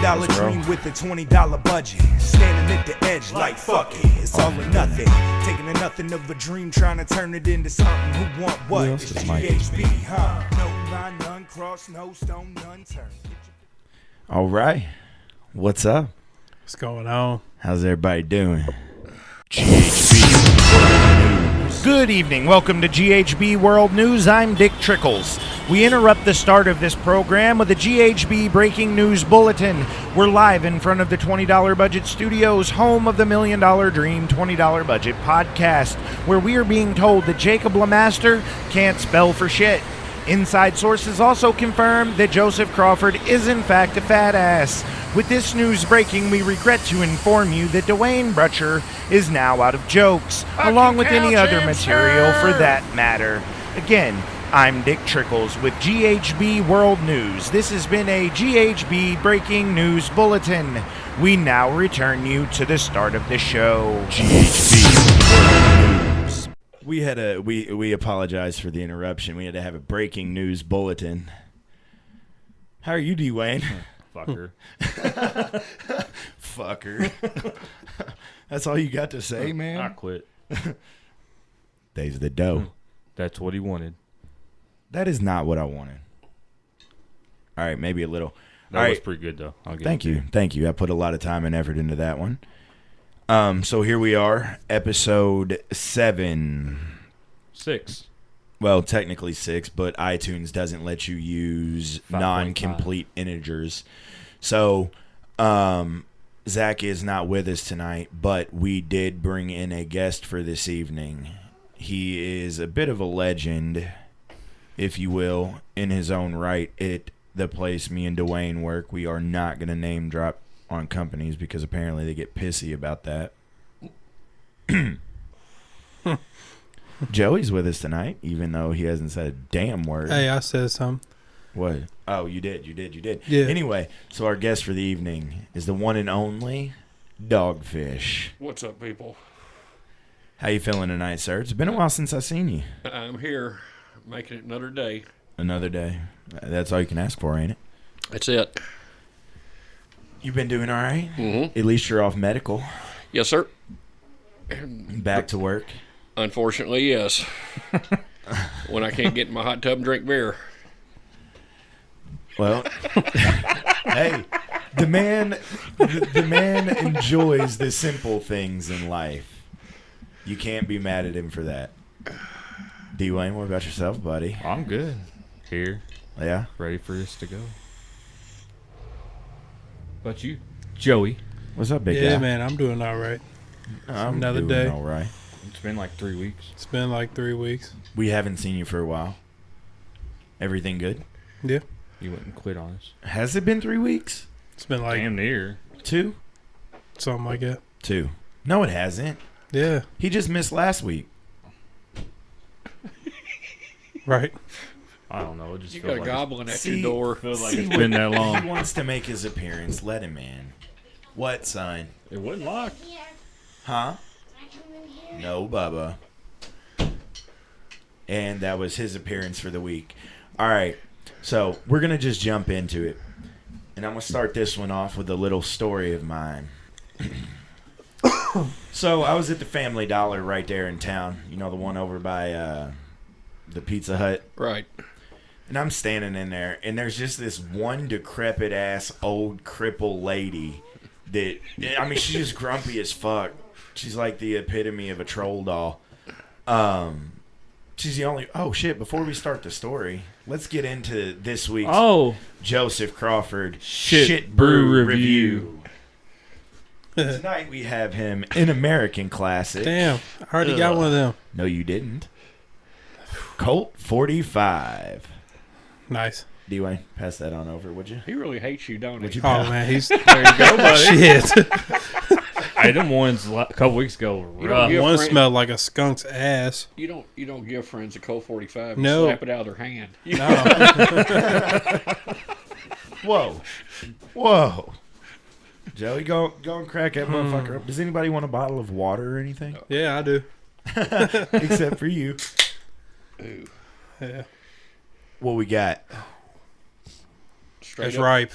$1 dream with a $20 budget. Standing at the edge like fuck it, it's all or nothing. Taking a nothing of a dream, trying to turn it into something. Who want what? It's GHB, huh? No line, none cross, no stone, none turn. All right, what's up? What's going on? How's everybody doing? GHB. Good evening. Welcome to GHB World News. I'm Dick Trickles. We interrupt the start of this program with a GHB breaking news bulletin. We're live in front of the $20 Budget Studios, home of the $1 Million Dream $20 Budget podcast, where we are being told that Jacob LeMaster can't spell for shit. Inside sources also confirm that Joseph Crawford is in fact a fat ass. With this news breaking, we regret to inform you that Dwayne Brutcher is now out of jokes, along with any other material for that matter. Again, I'm Dick Trickles with GHB World News. This has been a GHB Breaking News Bulletin. We now return you to the start of the show. GHB World News. We apologize for the interruption. We had to have a breaking news bulletin. How are you, Dwayne? Fucker. Fucker. That's all you got to say, man? I quit. Days of the dough. That's what he wanted. That is not what I wanted. All right, maybe a little. That was pretty good, though. Thank you. Thank you. I put a lot of time and effort into that one. So here we are, episode 7. 6. Well, technically 6, but iTunes doesn't let you use 5.5. non-complete integers. So Zach is not with us tonight, but we did bring in a guest for this evening. He is a bit of a legend, if you will, in his own right at the place me and Dwayne work. We are not going to name drop on companies because apparently they get pissy about that. Joey's with us tonight, even though he hasn't said a damn word. Hey, I said something. What? Oh, you did. Yeah. Anyway, so our guest for the evening is the one and only Dogfish. What's up, people? How you feeling tonight, sir? It's been a while since I've seen you. I'm here, making it another day. Another day. That's all you can ask for, ain't it? That's it. You've been doing all right? Mm-hmm. At least you're off medical. Yes, sir. Back to work. Unfortunately, yes. When I can't get in my hot tub and drink beer. Well, hey, the man enjoys the simple things in life. You can't be mad at him for that. Dwayne, what about yourself, buddy? I'm good. Here. Yeah? Ready for us to go. But you, Joey. What's up, big guy? Yeah, man, I'm doing all right. I'm another doing day. all right. It's been like 3 weeks. It's been like 3 weeks. We haven't seen you for a while. Everything good? Yeah. You wouldn't quit on us. Has it been 3 weeks? It's been like Damn near. 2? something like that. 2. No, it hasn't. Yeah. He just missed last week. Right. I don't know. It just You feels got a like goblin at See- your door. feels like it's been that He long. wants to make his appearance. Let him in. What, son? It wasn't locked. Huh? No, Bubba. And that was his appearance for the week. All right. So we're going to just jump into it. And I'm going to start this one off with a little story of mine. So I was at the Family Dollar right there in town. You know, the one over by the Pizza Hut. Right. And I'm standing in there, and there's just this one decrepit-ass old cripple lady that, I mean, she's just grumpy as fuck. She's like the epitome of a troll doll. She's the only... Oh, shit, before we start the story, let's get into this week's Joseph Crawford Shit Brew Review. Tonight we have him in American Classic. Damn. I already got one of them. No, you didn't. Colt 45. Nice. Dwayne, pass that on over, would you? He really hates you, don't Would he? you Oh, man. He's... There you go, buddy. Shit. Hey, them ones a couple weeks ago were You rough. don't One friend- smelled like a skunk's ass. You don't give friends a Colt 45 and No. slap it out of their hand. No. Whoa. Joey, go and crack that motherfucker up. Does anybody want a bottle of water or anything? Yeah, I do. Except for you. Ooh. Yeah. What we got? Straight It's up. ripe.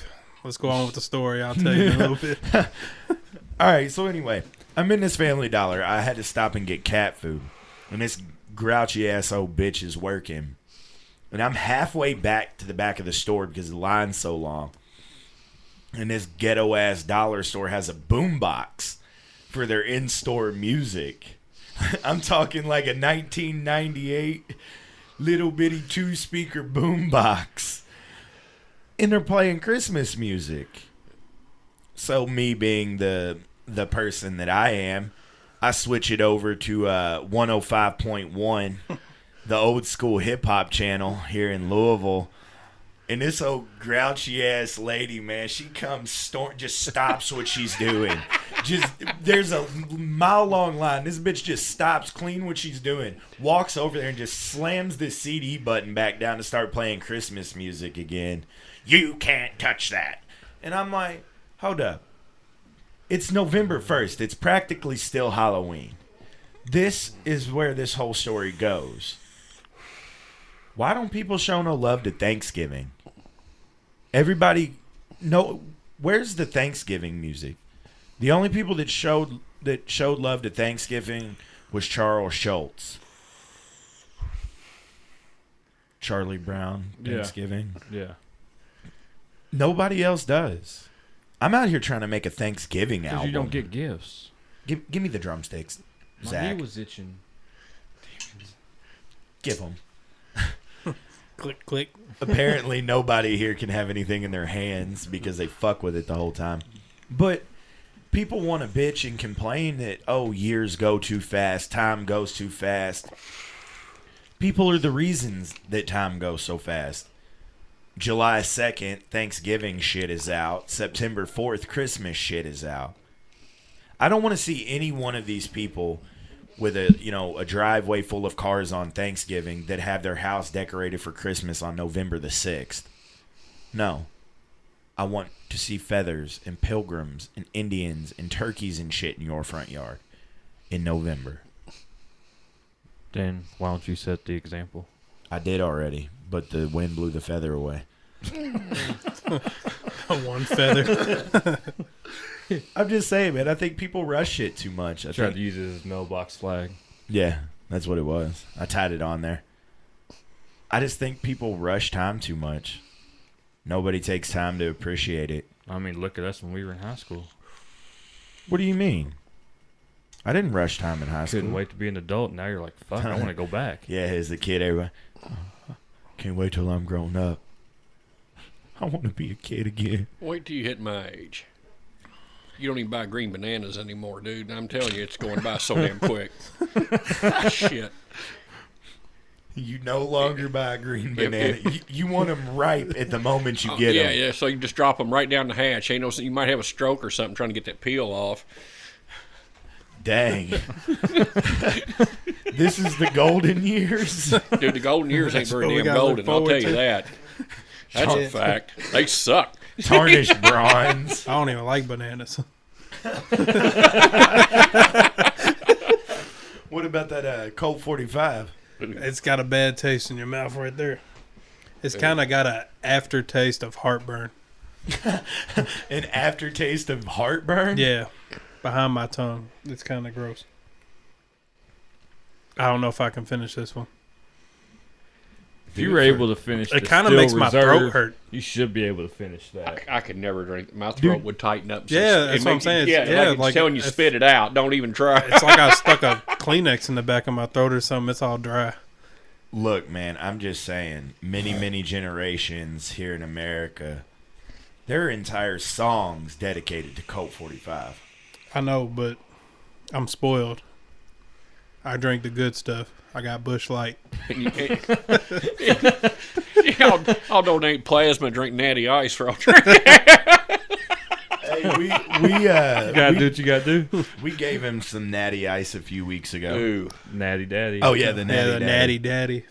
Let's go on with the story. I'll tell you in a little bit. All right, so anyway, I'm in this Family Dollar. I had to stop and get cat food. And this grouchy ass old bitch is working. And I'm halfway back to the back of the store because the line's so long. And this ghetto ass dollar store has a boombox for their in-store music. I'm talking like a 1998 little bitty 2-speaker boombox. And they're playing Christmas music. So me being the person that I am, I switch it over to 105.1, the old school hip hop channel here in Louisville. And this old grouchy ass lady, man, she comes just stops what she's doing. There's a mile long line. This bitch just stops clean what she's doing, walks over there and just slams this CD button back down to start playing Christmas music again. You can't touch that. And I'm like, hold up. It's November 1st. It's practically still Halloween. This is where this whole story goes. Why don't people show no love to Thanksgiving? Everybody, where's the Thanksgiving music? The only people that showed love to Thanksgiving was Charles Schultz. Charlie Brown, Thanksgiving. Yeah. Nobody else does. I'm out here trying to make a Thanksgiving Because album. you don't get gifts. Give me the drumsticks, My Zach. knee was itching. Give them. Click, click. Apparently, nobody here can have anything in their hands because they fuck with it the whole time. But people want to bitch and complain that, oh, years go too fast, time goes too fast. People are the reasons that time goes so fast. July 2nd, Thanksgiving shit is out. September 4th, Christmas shit is out. I don't want to see any one of these people with a driveway full of cars on Thanksgiving that have their house decorated for Christmas on November the 6th. No. I want to see feathers and pilgrims and Indians and turkeys and shit in your front yard in November. Dan, why don't you set the example? I did already, but the wind blew the feather away. One feather. I'm just saying, man. I think people rush shit too much. I tried to use it as a mailbox flag. Yeah, that's what it was. I tied it on there. I just think people rush time too much. Nobody takes time to appreciate it. I mean, look at us when we were in high school. What do you mean? I didn't rush time in high school. Couldn't wait to be an adult. Now you're like, fuck, I want to go back. Yeah, as a kid, everybody, can't wait till I'm grown up. I want to be a kid again. Wait till you hit my age. You don't even buy green bananas anymore, dude. I'm telling you, it's going by so damn quick. Shit. You no longer buy a green banana. You want them ripe at the moment you get them. Yeah. So you just drop them right down the hatch. Ain't no, you might have a stroke or something trying to get that peel off. Dang. This is the golden years. Dude, the golden years ain't very what we damn gotta look golden. I'll tell forward you to. that. That's a fact. They suck. Tarnished bronze. I don't even like bananas. What about that Colt 45? It's got a bad taste in your mouth right there. It's kind of got an aftertaste of heartburn. An aftertaste of heartburn? Yeah, behind my tongue. It's kind of gross. I don't know if I can finish this one. If you were able to finish It the kind of Still makes my Reserve, throat hurt. You should be able to finish that. I could never drink. My throat would tighten up. Yeah, It that's what I'm makes- saying. Yeah, Yeah, like, like it's telling you if- spit it out. Don't even try. It's like I stuck a Kleenex in the back of my throat or something. It's all dry. Look, man, I'm just saying, many generations here in America, there are entire songs dedicated to Colt 45. I know, but I'm spoiled. I drink the good stuff. I got Busch Light. I'll donate plasma and drink natty ice for all drink. Hey, we You gotta do what you gotta do. we gave him some natty ice a few weeks ago. Ooh. Natty Daddy. Oh yeah, the natty the daddy. Natty Daddy.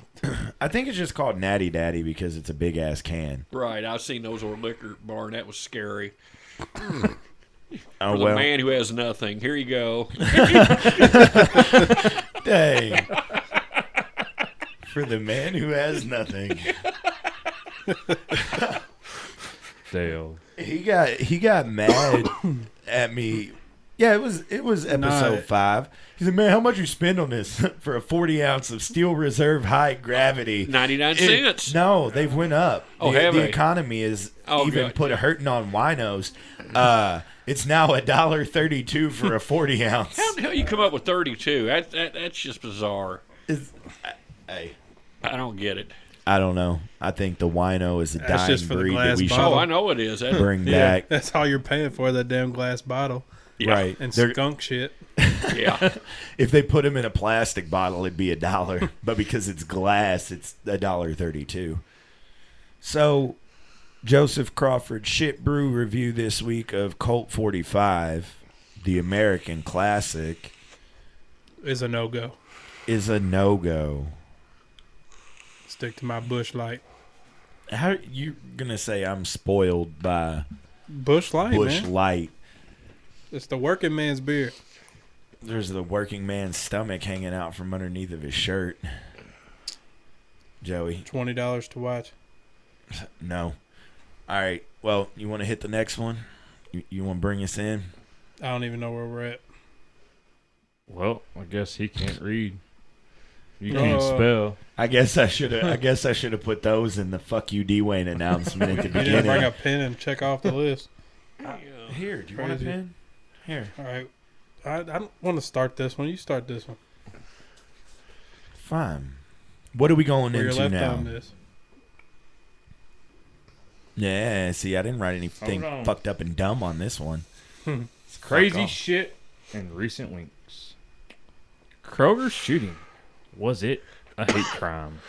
I think it's just called Natty Daddy because it's a big ass can. Right, I've seen those over liquor bar, and that was scary. Oh For the well, man who has nothing, here you go. dang. For the man who has nothing. stale. He got mad at me. Yeah, it was episode 5. He said, "Man, how much you spend on this for a 40 ounce of Steel Reserve high gravity?" 99 cents. No, they've went up. Oh, the, have the they? economy is even good. put a hurting on winos. It's now $1.32 for a 40 ounce. How the hell you come up with 32? That's just bizarre. Hey, I don't get it. I don't know. I think the wino is a That's dying just for the breed that glass we bottle. Oh, I should know it is. That, bring Yeah, back. that's all you're paying for, that damn glass bottle Right. and They're- skunk shit. yeah. If they put them in a plastic bottle, it'd be $1. But because it's glass, it's $1.32. So, Joseph Crawford shit brew review this week of Colt 45, the American classic, Is a no-go. is a no-go. Stick to my Bush Light. How you gonna say I'm spoiled by Bush Light, Bush man. Light? It's the working man's beer. There's the working man's stomach hanging out from underneath of his shirt. Joey, $20 to watch. no. All right. Well, you want to hit the next one? You want to bring us in? I don't even know where we're at. Well, I guess he can't read. You can't spell. I guess I should have put those in the "fuck you, Dwayne" announcement at the You didn't bring beginning. a pen and check off the list. Here, do you want a Crazy. pen? Here, All right. I don't want to start this one. You start this one. fine. What are we going Where your into left now? arm is. Yeah, see, I didn't write anything Hold on. fucked up and dumb on this one. It's crazy off. shit in recent weeks. Kroger shooting. Was it a hate crime?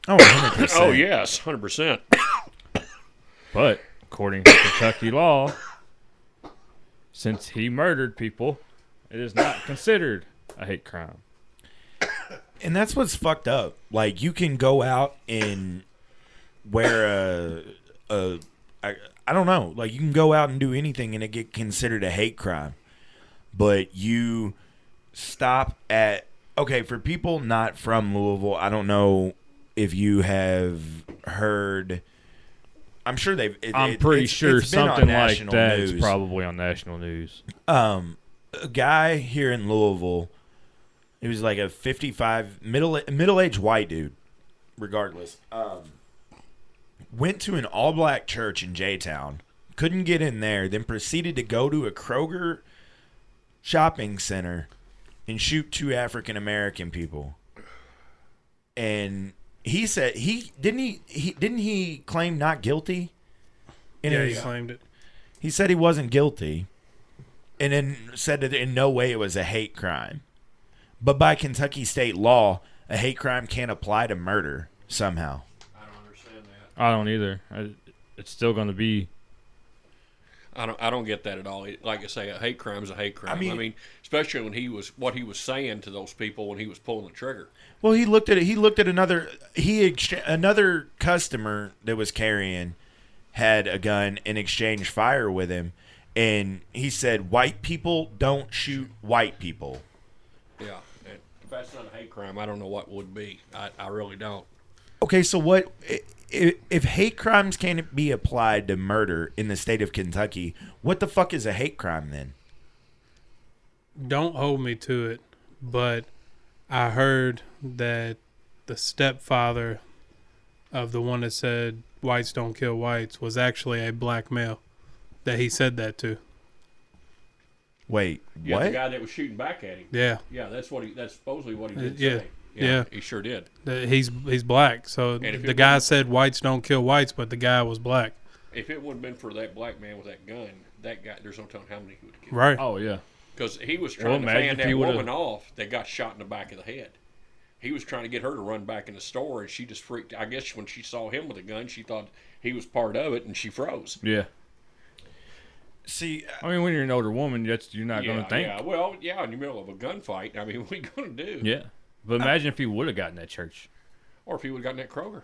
Oh, 100%. Oh, yes. 100%. But according to Kentucky law, since he murdered people, it is not considered a hate crime. And that's what's fucked up. Like, you can go out and wear I don't know. Like, you can go out and do anything and it get considered a hate crime. But you stop at, okay, for people not from Louisville, I don't know if you have heard, I'm sure they've, I'm pretty sure it's been on something like national that news. is probably on national news. A guy here in Louisville, he was like a 55 middle-aged white dude, regardless. Went to an all-black church in J-Town, couldn't get in there, then proceeded to go to a Kroger shopping center and shoot 2 African American people. And he said didn't he claim not guilty? And Yeah, it he was- claimed it. he said he wasn't guilty, and then said that in no way it was a hate crime. But by Kentucky state law, a hate crime can't apply to murder somehow. I don't understand that. I don't either. It's still going to be. I don't get that at all. Like I say, a hate crime is a hate crime. I mean, especially when he was saying to those people when he was pulling the trigger. Well, he looked at it. He looked at another customer that was carrying had a gun and exchanged fire with him, and he said, "White people don't shoot white people." Yeah. And if that's not a hate crime, I don't know what would be. I really don't. Okay, so what if hate crimes can't be applied to murder in the state of Kentucky? What the fuck is a hate crime then? Don't hold me to it, but I heard that the stepfather of the one that said whites don't kill whites was actually a black male that he said that to. Wait, Yeah, what? the guy that was shooting back at him. Yeah, Yeah, that's supposedly what he did Yeah, say. yeah. He sure did. that he's black. So if the it guy wasn't- said whites don't kill whites, but the guy was black. If it wouldn't been for that black man with that gun, that guy, there's no telling how many he would have killed. Right. Oh, yeah. Because he was Well, trying to imagine fan if that he would've- woman off that got shot in the back of the head. He was trying to get her to run back in the store, and she just freaked. I guess when she saw him with a gun, she thought he was part of it, and she froze. Yeah. See, I mean, when you're an older woman, you're not going to think. Yeah, well, yeah, in the middle of a gunfight. I mean, what are you going to do? Yeah. But imagine if he would have gotten that church. Or if he would have gotten that Kroger.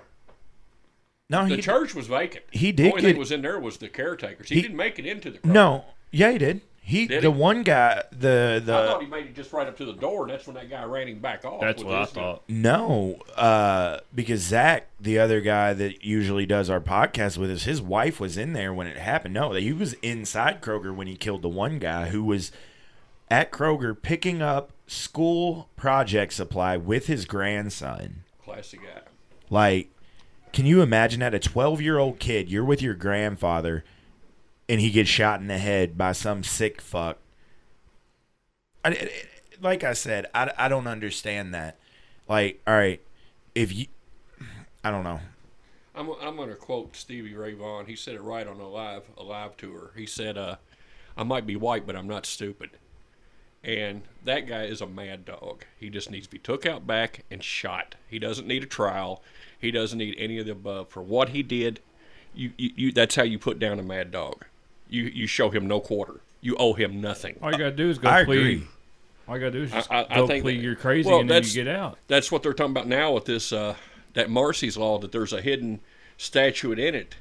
no, The he church was vacant. he The did only thing get- was in there was the caretakers. He he- didn't make it into the Kroger. no, yeah, he did. Did The he? one guy, I thought he made it just right up to the door, and that's when that guy ran him back off. That's with what I his gun. thought. no, because Zach, the other guy that usually does our podcast with us, his wife was in there when it happened. No, he was inside Kroger when he killed the one guy who was at Kroger picking up school project supply with his grandson. Classy guy. Like, can you imagine that? A 12-year-old kid, you're with your grandfather, and he gets shot in the head by some sick fuck. Like I said, I don't understand that. Like, all right, if you, I don't know. I'm going to quote Stevie Ray Vaughan. He said it right on a live tour. He said, "I might be white, but I'm not stupid." And that guy is a mad dog. He just needs to be took out back and shot. He doesn't need a trial. He doesn't need any of the above. For what he did, you that's how you put down a mad dog. You show him no quarter. You owe him nothing. All you gotta do is go I plead. agree. All you gotta do is just I go think plead that- you're crazy well, and then you that's- get out. That's what they're talking about now with this that Marcy's law, that there's a hidden statute in it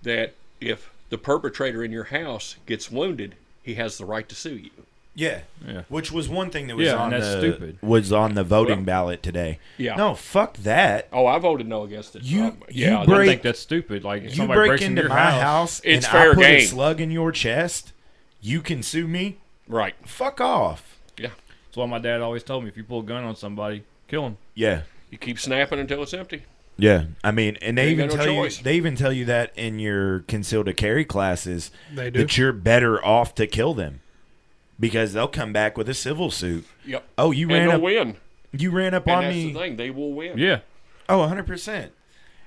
that if the perpetrator in your house gets wounded, he has the right to sue you. Yeah. Yeah. Which was one thing that was Yeah, on and that's the stupid. was on the voting Well, ballot today. yeah. No, fuck that. Oh, I voted no against it. You yeah, I break- think that's stupid. Like if You somebody break breaks into your my house It's and fair I put a game. slug in your chest, you can sue me? right. Fuck off. Yeah, That's why my dad always told me: if you pull a gun on somebody, kill him. Yeah. you keep snapping until it's empty. Yeah. I mean, and they You even got no tell you choice. they even tell you that in your concealed to carry classes They do. that you're better off to kill them because they'll come back with a civil suit. Yep. Oh, you And ran they'll up win. you ran up And on that's me. the thing. They will win. Yeah, Oh, 100%.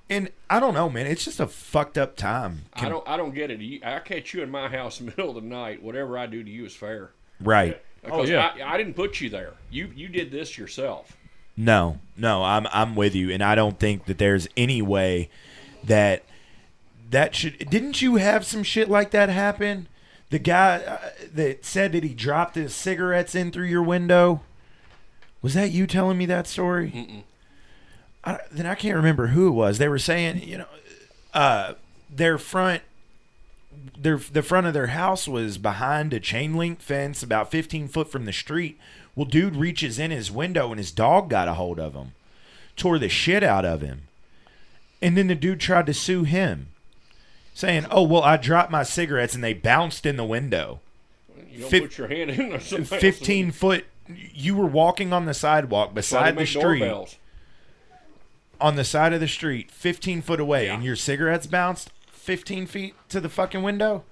And I don't know, man. It's just a fucked up time. I don't get it. I catch you in my house in the middle of the night. Whatever I do to you is fair. Right. Because yeah. I didn't put you there. You did this yourself. No, I'm with you, and I don't think that there's any way that should. Didn't you have some shit like that happen? The guy that said that he dropped his cigarettes in through your window. Was that you telling me that story? Mm-mm. Then I can't remember who it was. They were saying, the front of their house was behind a chain link fence about 15 foot from the street. Well, dude reaches in his window and his dog got a hold of him, tore the shit out of him. And then the dude tried to sue him, saying, "Oh, well, I dropped my cigarettes and they bounced in the window." You don't Fif- put your hand in there. 15 foot. You were walking on the sidewalk beside the street, on the side of the street, 15 foot away, Yeah. and your cigarettes bounced 15 feet to the fucking window.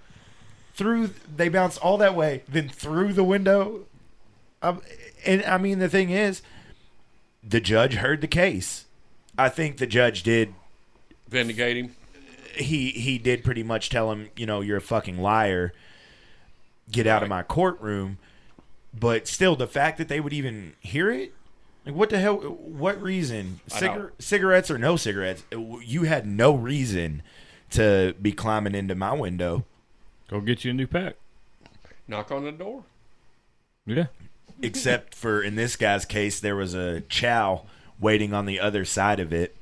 They bounced all that way, then through the window. And I mean, the thing is, the judge heard the case. I think the judge did. Vindicate him. He did pretty much tell him, you're a fucking liar. Get out of my courtroom. But still, the fact that they would even hear it, like, what the hell? What reason? Cigarettes or no cigarettes? You had no reason to be climbing into my window. go get you a new pack. Knock on the door. Yeah, Except for in this guy's case, there was a chow waiting on the other side of it,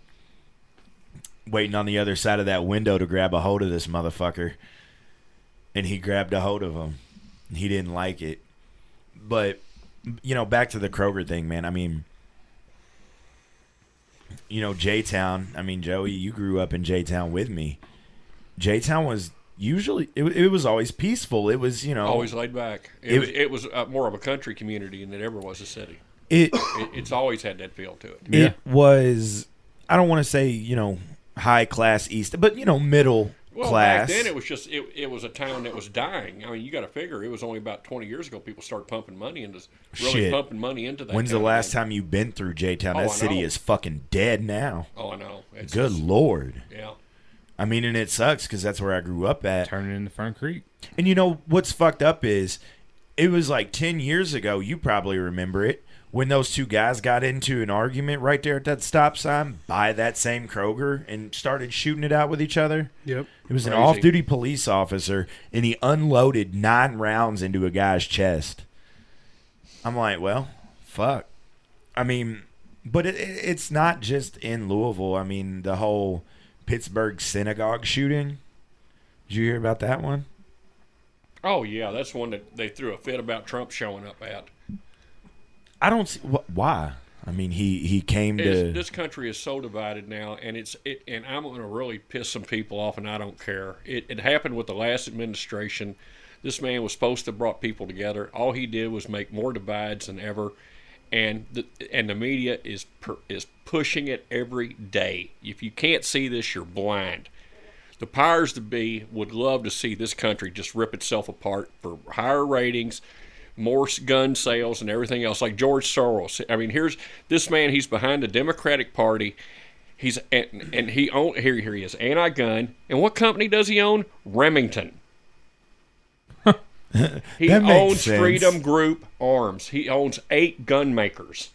waiting on the other side of that window to grab a hold of this motherfucker. And he grabbed a hold of him. He didn't like it. But, back to the Kroger thing, man. I mean, J-Town. I mean, Joey, you grew up in J-Town with me. J-Town was usually, it was always peaceful. It was, Always laid back. It was more of a country community than it ever was a city. It's always had that feel to it. It was, I don't want to say, high class East, but, middle Well, class. back then it was just it was a town that was dying. I mean, you got to figure it was only about 20 years ago people started pumping money into Shit. pumping money into that. When's the town last again. time you've been through J-Town? Oh, That I city know. is fucking dead now. Oh, I know. Good Lord. Yeah. I mean, and it sucks because that's where I grew up at. turning into Fern Creek. And what's fucked up is it was like 10 years ago, you probably remember it, when those two guys got into an argument right there at that stop sign by that same Kroger and started shooting it out with each other. Yep. It was an Crazy. off-duty police officer, and he unloaded 9 rounds into a guy's chest. I'm like, well, fuck. I mean, but it's not just in Louisville. I mean, the whole Pittsburgh synagogue shooting. Did you hear about that one? Oh yeah, that's one that they threw a fit about Trump showing up at. I don't see why. I mean, he came to. This country is so divided now, and and I'm going to really piss some people off, and I don't care. It happened with the last administration. This man was supposed to have brought people together. All he did was make more divides than ever, and the media is pushing it every day. If you can't see this, you're blind. The powers that be would love to see this country just rip itself apart for higher ratings, more gun sales, and everything else. Like George Soros. I mean, here's this man. He's behind the Democratic Party. He is anti-gun. And what company does he own? Remington. He owns sense. Freedom Group Arms. He owns 8 gun makers.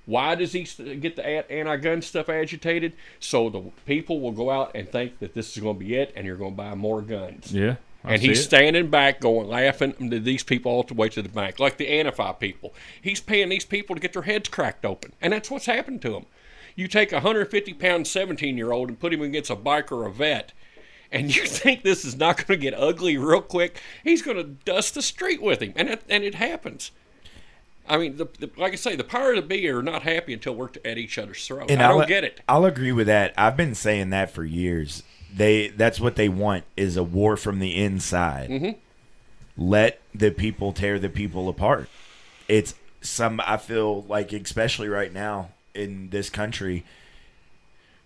Why does he get the anti-gun stuff agitated? So the people will go out and think that this is going to be it, and you're going to buy more guns. Yeah. And he's standing back going, laughing to these people all the way to the bank, like the Antifa people. He's paying these people to get their heads cracked open. And that's what's happened to them. You take a 150-pound 17-year-old and put him against a biker or a vet, and you think this is not going to get ugly real quick, he's going to dust the street with him. And it happens. I mean, like I say, the power to be are not happy until we're at each other's throat. And I don't get it. I'll agree with that. I've been saying that for years. That's what they want, is a war from the inside. Mm-hmm. Let the people tear the people apart. I feel like, especially right now in this country,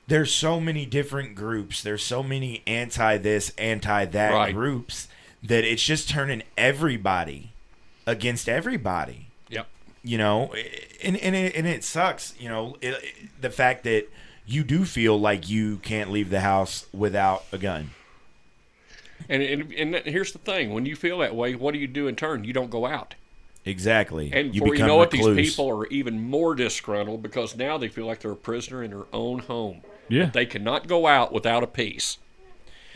there's so many different groups. There's so many anti-this, anti-that groups that it's just turning everybody against everybody. Yep. You know, and it sucks, you know, the fact that you do feel like you can't leave the house without a gun. And here's the thing. When you feel that way, what do you do in turn? You don't go out. Exactly. And before you know it, these people are even more disgruntled because now they feel like they're a prisoner in their own home. Yeah. They cannot go out without a peace.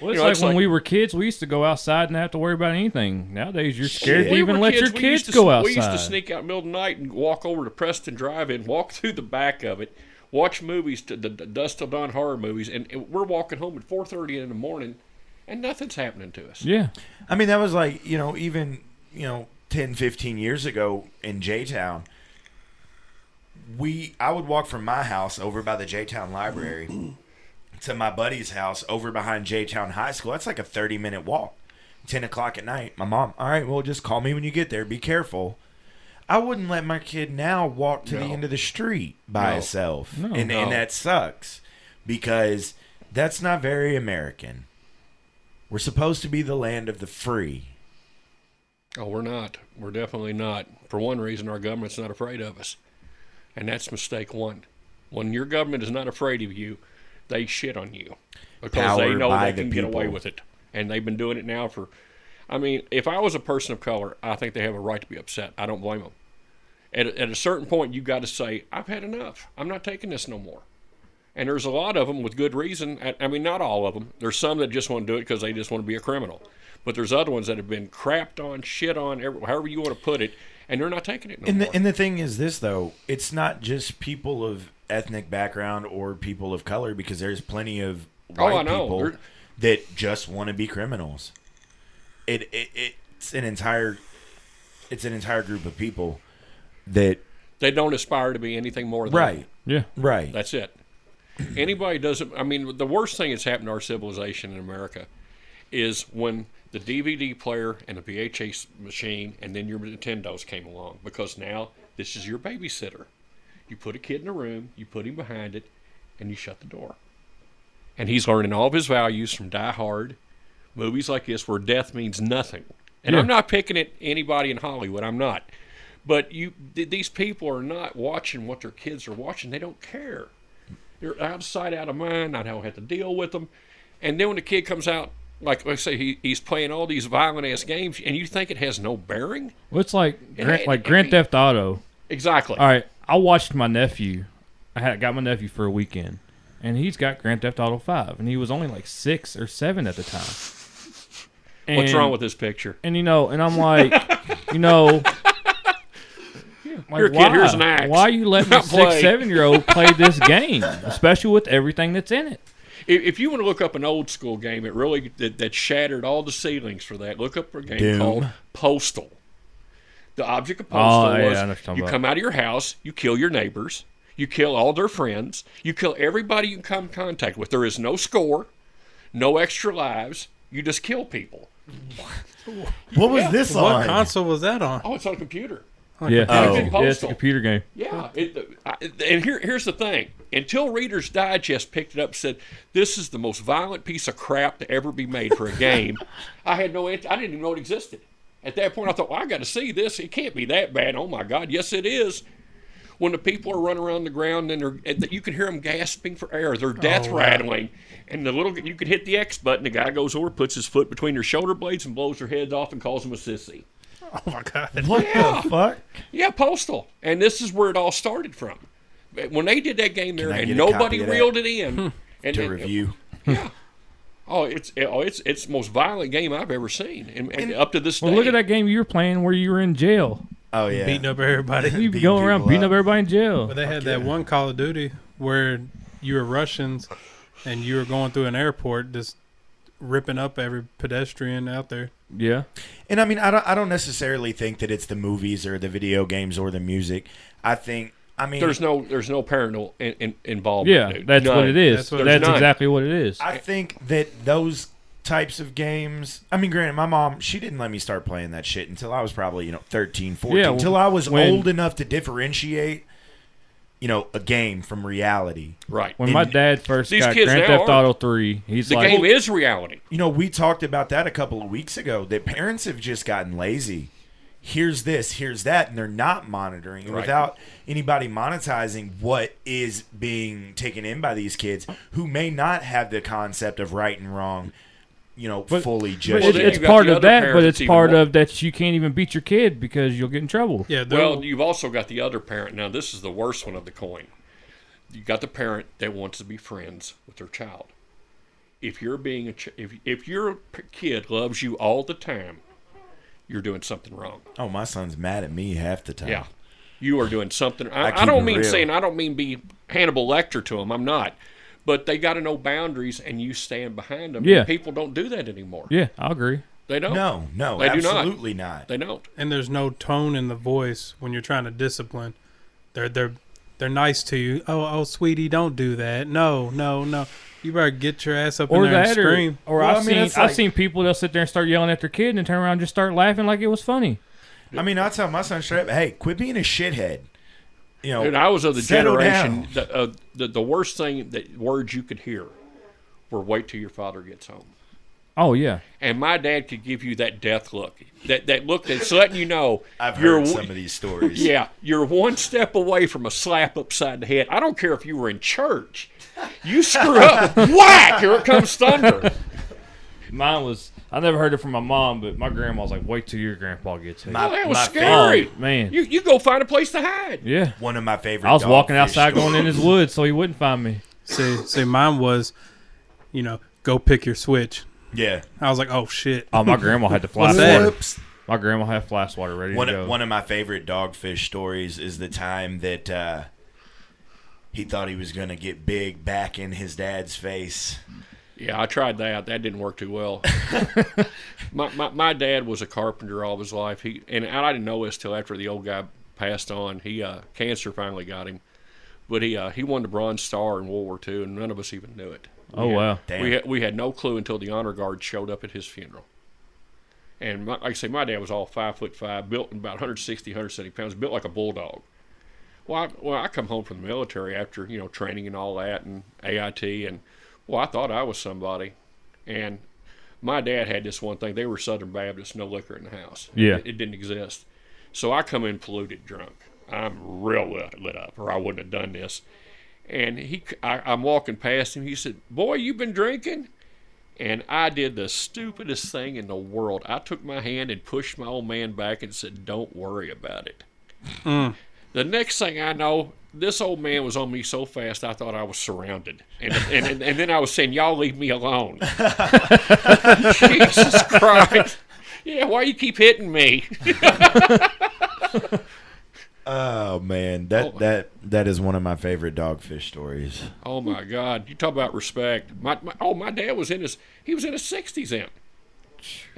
Well, it's like when we were kids, we used to go outside and not have to worry about anything. Nowadays, you're scared to even let your kids go outside. We used to sneak out in the middle of the night and walk over to Preston Drive-In, walk through the back of it, watch movies, the Dust Till Dawn horror movies, and we're walking home at 4:30 in the morning, and nothing's happening to us. Yeah. I mean, that was like, even 10, 15 years ago in J-Town, I would walk from my house over by the J-Town Library to my buddy's house over behind J-Town High School. That's like a 30-minute walk. 10 o'clock at night. My mom, all right, well, just call me when you get there. Be careful. I wouldn't let my kid now walk to the end of the street by himself. No. And that sucks because that's not very American. We're supposed to be the land of the free. Oh, we're not. We're definitely not. For one reason, our government's not afraid of us. And that's mistake one. When your government is not afraid of you, they shit on you because they know they can get away with it. And they've been doing it now for, I mean, if I was a person of color, I think they have a right to be upset. I don't blame them. At a certain point, you got to say, I've had enough. I'm not taking this no more. And there's a lot of them with good reason. I mean, not all of them. There's some that just want to do it because they just want to be a criminal. But there's other ones that have been crapped on, shit on, however you want to put it, and they're not taking it no more. And the thing is this, though. It's not just people of ethnic background or people of color, because there's plenty of white people that just want to be criminals. It's an entire group of people that they don't aspire to be anything more than right. Yeah, right. That's it. Anybody doesn't. I mean, the worst thing that's happened to our civilization in America is when the DVD player and the VHS machine and then your Nintendos came along, because now this is your babysitter. You put a kid in a room, you put him behind it, and you shut the door. And he's learning all of his values from Die Hard, movies like this where death means nothing. And I'm not picking at anybody in Hollywood. I'm not. But these people are not watching what their kids are watching. They don't care. They're out of sight, out of mind. I don't have to deal with them. And then when the kid comes out, like I say, he's playing all these violent-ass games, and you think it has no bearing? Well, it's like Grand Theft Auto. Exactly. All right, I watched my nephew. Got my nephew for a weekend, and he's got Grand Theft Auto 5, and he was only like 6 or 7 at the time. And, what's wrong with this picture? And and I'm like, like, you're a kid, here's an axe. Why are you letting a 6, 7-year-old play this game, especially with everything that's in it? If you want to look up an old school game, that shattered all the ceilings for that. Look up a game Doom. called Postal. The object of Postal I know what was you're talking you about. come out of your house, you kill your neighbors, you kill all their friends, you kill everybody you can come in contact with. There is no score, no extra lives. You just kill people. What was this What on? console was that on? Oh, it's on a computer. Yeah, Oh. yeah, it's a Postal. computer game. Yeah, and here's the thing. Until Reader's Digest picked it up and said, this is the most violent piece of crap to ever be made for a game, I didn't even know it existed. At that point, I thought, well, I got to see this. It can't be that bad. Oh, my God. Yes, it is. When the people are running around the ground and you can hear them gasping for air. They're death rattling. And you can hit the X button. The guy goes over, puts his foot between their shoulder blades and blows their heads off and calls them a sissy. Oh my God! What Yeah. the fuck? Yeah, Postal. And this is where it all started from. When they did that game there I and get a copy nobody of that? reeled it in. To review. Yeah. Oh, it's the most violent game I've ever seen, and up to this day. Well, look at that game you were playing where you were in jail. Oh yeah. Beating up everybody. You Beating going around people beating up. up everybody in jail. But they had that one Call of Duty where you were Russians and you were going through an airport just ripping up every pedestrian out there. Yeah. And I mean, I don't necessarily think that it's the movies or the video games or the music. I mean, There's no parental involvement. Yeah, dude. that's None. what it is. That's That's, what it is. exactly what it is. I think that those types of games. I mean, granted, my mom, she didn't let me start playing that shit until I was probably 13, 14. Yeah, until I was when- old enough to differentiate, a game from reality. Right. When my dad first These got kids Grand now Theft are. Auto 3, he's The like, game is reality. We talked about that a couple of weeks ago. That parents have just gotten lazy. Here's this, here's that, and they're not monitoring. And Right. without anybody monetizing what is being taken in by these kids who may not have the concept of right and wrong, fully but just Well, then yet. it's you've got part the of other that, parent but that's it's even part more- of that you can't even beat your kid because you'll get in trouble. Yeah, Well, you've also got the other parent. Now, this is the worst one of the coin. You got the parent that wants to be friends with their child. If you're being if your kid loves you all the time, you're doing something wrong. Oh, my son's mad at me half the time. Yeah, you are doing something. I keep don't it mean real. saying I don't mean be Hannibal Lecter to them. I'm not. But they got to know boundaries, and you stand behind them. Yeah. People don't do that anymore. Yeah, I agree. They don't. No, They do not. absolutely not. They don't. and there's no tone in the voice when you're trying to discipline. They're nice to you. Oh, sweetie, don't do that. No. You better get your ass up in Or there and that, scream. or Well, I I've mean, seen it's like- I've seen people that'll sit there and start yelling at their kid and turn around and just start laughing like it was funny. I mean, I tell my son straight up, hey, quit being a shithead. And I was of the settle generation. down. The worst thing that words you could hear were "wait till your father gets home." Oh yeah, And my dad could give you that death look, that look that's letting you know I've you're heard some of these stories. Yeah, you're one step away from a slap upside the head. I don't care if you were in church. You screw up, whack! Here it comes thunder. mine was. I never heard it from my mom, but my grandma was like, "Wait till your grandpa gets here." My- Oh, that was my scary. Oh, man. You go find a place to hide. Yeah, One of my favorite. I was walking Dogfish outside going in stories. his woods so he wouldn't find me. See, mine was, go pick your switch. Yeah. I was like, oh shit. Oh, my grandma had the fly What's that? swatter. Whoops. My grandma had fly swatter ready to go. One of my favorite Dogfish stories is the time that he thought he was going to get big back in his dad's face. Yeah, I tried that. That didn't work too well. my dad was a carpenter all his life. And I didn't know this till after the old guy passed on. Cancer finally got him, but he won the Bronze Star in World War II, and none of us even knew it. Oh wow. Damn. We had no clue until the honor guard showed up at his funeral. And like I say, my dad was all 5'5", built about 160, 170 pounds, built like a bulldog. Well, I come home from the military after training and all that and AIT, and I thought I was somebody. And my dad had this one thing: they were Southern Baptists, no liquor in the house. Yeah. It didn't exist. So I come in polluted, drunk. I'm real lit up, or I wouldn't have done this. And I'm walking past him. He said, "Boy, you been drinking?" And I did the stupidest thing in the world. I took my hand and pushed my old man back and said, "Don't worry about it." The next thing I know, this old man was on me so fast I thought I was surrounded. And then I was saying, "Y'all leave me alone." Jesus Christ. Yeah, why you keep hitting me? Oh man, that is one of my favorite Dogfish stories. Oh my God! You talk about respect. My dad was in his 60s then,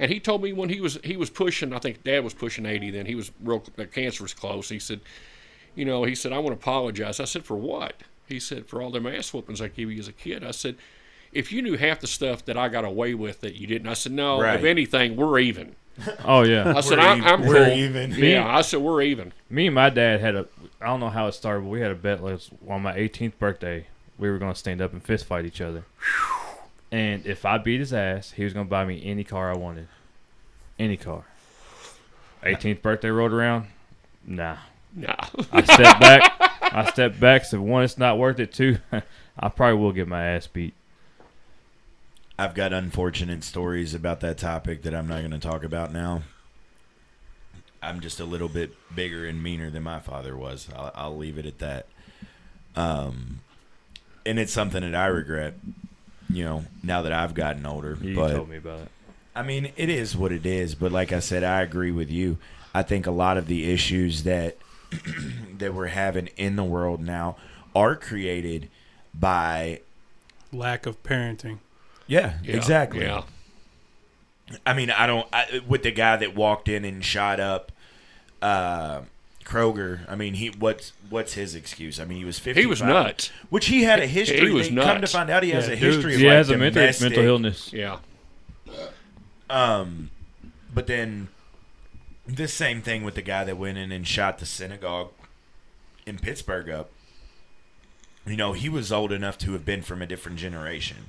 and he told me when he was pushing. I think Dad was pushing 80 then. He was real. Cancer was close. He said, I want to apologize. I said, for what? He said, for all them ass whoopings I gave you as a kid. I said, if you knew half the stuff that I got away with that you didn't. I said, no. Right. If anything, we're even. Oh yeah. I said, I'm we're cool. even. Yeah, I said we're even. Me and my dad had I don't know how it started, but we had a bet on my 18th birthday. We were going to stand up and fist fight each other. And if I beat his ass, he was going to buy me any car I wanted. Any car. 18th birthday rolled around. Nah. I stepped back, said, one, it's not worth it. Two, I probably will get my ass beat. I've got unfortunate stories about that topic that I'm not going to talk about now. I'm just a little bit bigger and meaner than my father was. I'll leave it at that. And it's something that I regret, now that I've gotten older. You but, told me about it. I mean, it is what it is. But like I said, I agree with you. I think a lot of the issues that that we're having in the world now are created by lack of parenting. Yeah, exactly. Yeah. I mean, with the guy that walked in and shot up Kroger. I mean, what's his excuse? I mean, he was 55. He was nuts. Which he had a history. He was Come nuts. to find out, he has a history of He has a domestic. mental illness. Yeah. But then this same thing with the guy that went in and shot the synagogue in Pittsburgh up. He was old enough to have been from a different generation.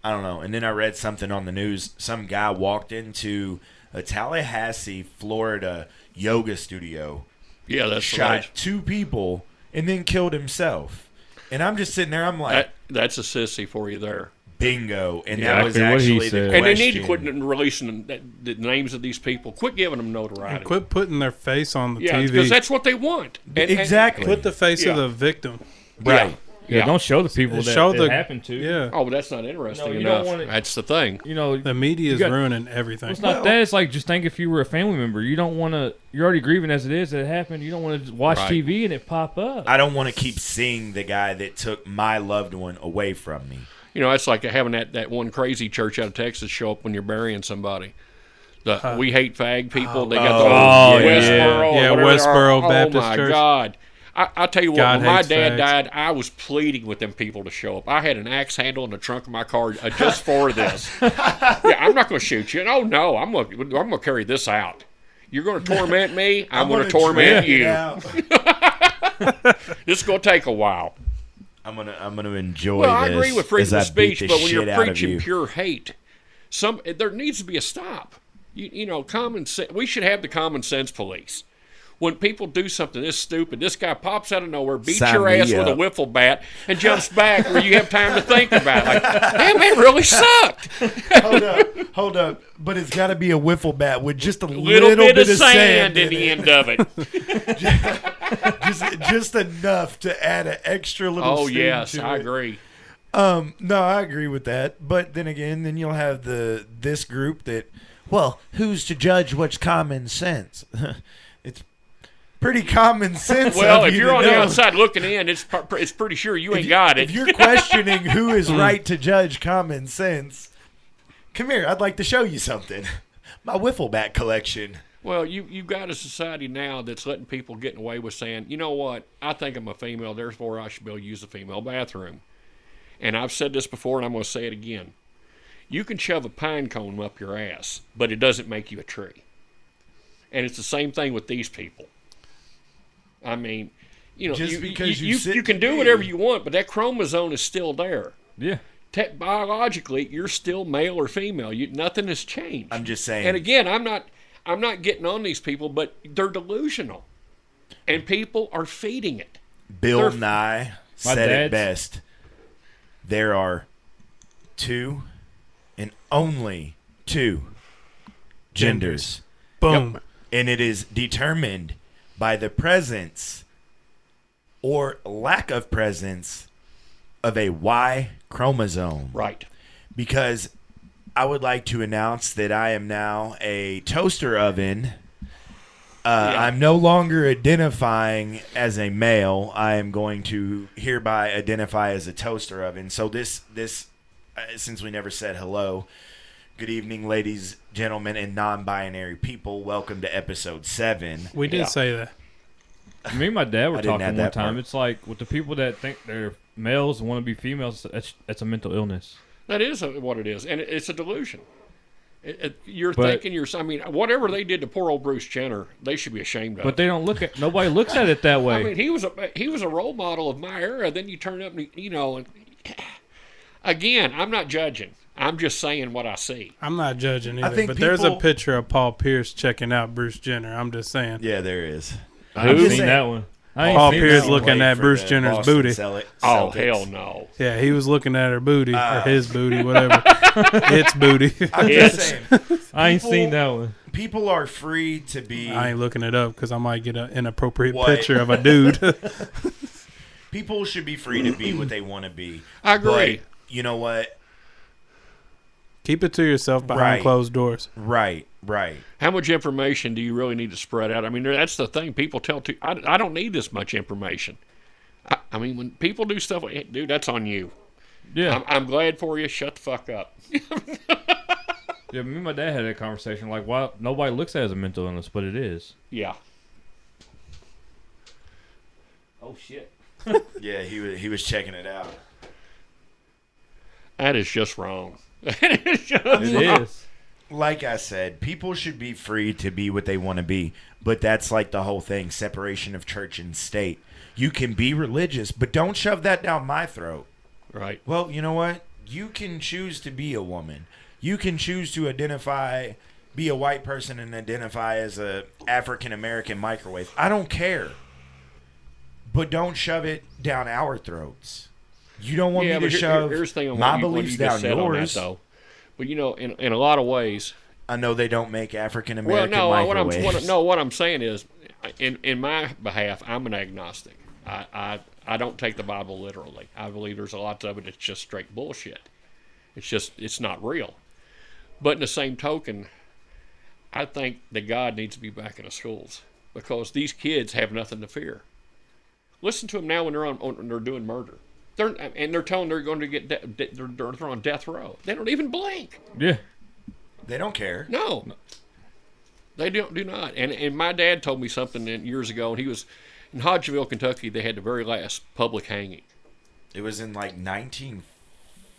I don't know. And then I read something on the news. Some guy walked into a Tallahassee, Florida yoga studio. Yeah, that's shot right. 2 people and then killed himself. And I'm just sitting there. I'm like, that's a sissy for you there. Bingo. And Yeah, that was exactly what he actually the said. question. And they need to quit releasing the names of these people. Quit giving them notoriety. And quit putting their face on the Yeah, TV. because that's what they want. Exactly. Put the face of Yeah. the victim. Right. Yeah, don't show the people that Show it happened to. Yeah. Oh, but that's not interesting No, you enough. don't wanna- That's the thing. The media is ruining everything. It's not that. It's like, just think if you were a family member. You don't want to. You're already grieving as it is that it happened. You don't want to watch Right. TV and it pop up. I don't want to keep seeing the guy that took my loved one away from me. It's like having that one crazy church out of Texas show up when you're burying somebody. We hate fag people. They got the Westboro. Yeah, or whatever. Westboro Baptist Oh my Church. God. I tell you what, God when my hates dad fags. died, I was pleading with them people to show up. I had an axe handle in the trunk of my car just for this. Yeah, I'm not going to shoot you. Oh no, I'm going to carry this out. You're going to torment me. I'm going to torment you. This is going to take a while. I'm gonna enjoy Well, this. I agree with freedom as of I beat speech, the but when shit you're out of preaching you. pure hate, there needs to be a stop. Common sense. We should have the common sense police. When people do something this stupid, this guy pops out of nowhere, beats Sign your me ass with a up. wiffle bat, and jumps back where you have time to think about it. Like, damn, that really sucked. Hold up. But it's got to be a wiffle bat with just a Little bit of sand in the end of it. just enough to add an extra little Oh, sting yes, to I it. agree. No, I agree with that. But then again, then you'll have this group that, well, who's to judge what's common sense? It's pretty common sense. Well, of if you you're to on the know. outside looking in, it's pretty sure you ain't got it. If you're questioning who is right to judge common sense, come here. I'd like to show you something. My wiffle bat collection. Well, you've got a society now that's letting people get away with saying, you know what, I think I'm a female, therefore I should be able to use the female bathroom. And I've said this before, and I'm going to say it again. You can shove a pine cone up your ass, but it doesn't make you a tree. And it's the same thing with these people. I mean, Just because you sit you can do today. whatever you want, but that chromosome is still there. Yeah. Biologically, you're still male or female. Nothing has changed. I'm just saying. And again, I'm not getting on these people, but they're delusional, and people are feeding it. Bill Nye My said it dad's- best. There are 2 and only 2 genders. Boom. And it is determined by the presence or lack of presence of a Y chromosome. Right. Because I would like to announce that I am now a toaster oven I'm no longer identifying as a male. I am going to hereby identify as a toaster oven. So this since we never said hello, good evening, ladies, gentlemen, and non-binary people. Welcome to episode 7. We did say that. Me and my dad were didn't talking add one that time. part. It's like with the people that think they're males and want to be females, that's a mental illness. That is what it is, and it's a delusion. You're But- thinking I mean, whatever they did to poor old Bruce Jenner, they should be ashamed of. But they don't nobody looks at it that way. I mean, he was a role model of my era. Then you turn up, and, and again, I'm not judging. I'm just saying what I see. I'm not judging either, think but there's a people- picture of Paul Pierce checking out Bruce Jenner. I'm just saying. Yeah, there is. I haven't Just seen saying. that one. I ain't Paul seen Pierce that one. looking at Bruce Jenner's booty. Oh hell no! Yeah, he was looking at her booty or his booty, whatever. Its booty. I'm just saying. I ain't People- seen that one. People are free to be. I ain't looking it up because I might get an inappropriate What? picture of a dude. People should be free to be what they want to be. I agree. But you know what? Keep it to yourself behind Right. closed doors. Right. How much information do you really need to spread out? I mean, that's the thing. People I don't need this much information. I mean, when people do stuff, dude, that's on you. Yeah. I'm glad for you. Shut the fuck up. Yeah, me and my dad had that conversation. Like, why nobody looks at it as a mental illness, but it is. Yeah. Oh shit. Yeah, he was checking it out. That is just wrong. It is just It wrong. is. Like I said, people should be free to be what they want to be. But that's like the whole thing, separation of church and state. You can be religious, but don't shove that down my throat. Right. Well, you know what? You can choose to be a woman. You can choose to be a white person and identify as a African American microwave. I don't care. But don't shove it down our throats. You don't want me to but shove here's the thing on my what you beliefs just down said on that, yours. though. But in a lot of ways, I know they don't make African well, American no, microwaves. what I'm saying is, in my behalf, I'm an agnostic. I don't take the Bible literally. I believe there's a lot of it that's just straight bullshit. It's not real. But in the same token, I think that God needs to be back in the schools because these kids have nothing to fear. Listen to them now when they're doing murder. They're telling they're going to get they're on death row. They don't even blink. Yeah. They don't care. No, they do not. And my dad told me something years ago, and he was in Hodgeville, Kentucky. They had the very last public hanging, It was in like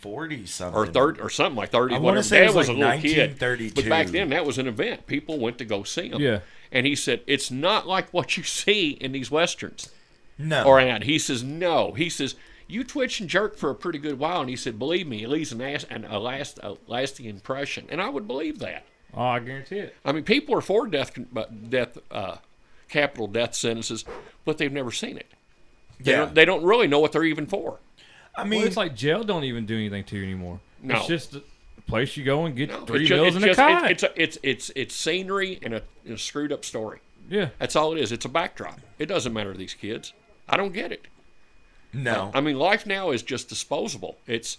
1940 something. or something like 30. I Whatever. wanna say it Dad was was a like little kid, 1932. but back then that was an event. People went to go see them. Yeah. And he said it's not like what you see in these westerns. No. Or ad. He says no. He says you twitch and jerk for a pretty good while, and he said, believe me, it leaves a lasting impression, and I would believe that. Oh, I guarantee it. I mean, people are for capital death sentences, but they've never seen it. They don't really know what they're even for. I mean, Well, it's like jail don't even do anything to you anymore. No. It's just a place you go and get No, 3 it's ju- meals it's and a just- cot. it's scenery and a screwed up story. Yeah. That's all it is. It's a backdrop. It doesn't matter to these kids. I don't get it. no. I mean, life now is just disposable. It's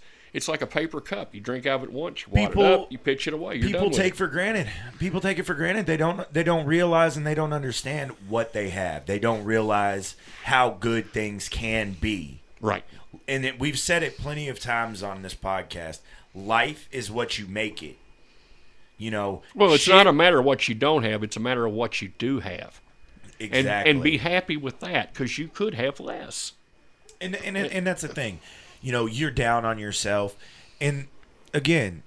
like a paper cup. You drink out of it once, you wad People- it up, you pitch it away. You're People done with take it. for granted. People take it for granted. They don't realize and they don't understand what they have. They don't realize how good things can be. Right. And we've said it plenty of times on this podcast. Life is what you make it. You know. Well, it's shit- not a matter of what you don't have. It's a matter of what you do have. exactly. And be happy with that because you could have less. And that's the thing. You know, you're down on yourself. And again,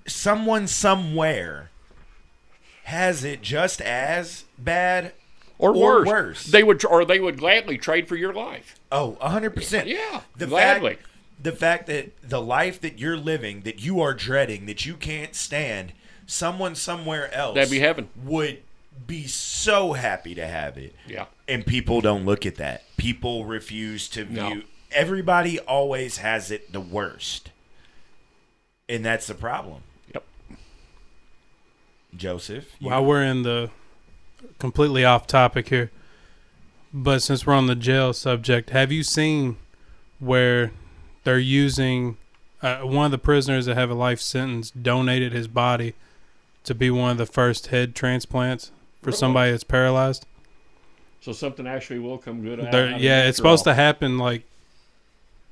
someone somewhere has it just as bad Or or worse. worse. They would gladly trade for your life. Oh, 100%. Yeah, The gladly. fact that the life that you're living, that you are dreading, that you can't stand, someone somewhere else That'd be heaven. would be so happy to have it. Yeah. And people don't look at that. People refuse to view. No. Everybody always has it the worst. And that's the problem. Yep. Joseph? While we're in the completely off topic here, but since we're on the jail subject, have you seen where they're using one of the prisoners that have a life sentence donated his body to be one of the first head transplants for Really? somebody that's paralyzed. So something actually will come good out of Yeah, it it's after supposed all. to happen like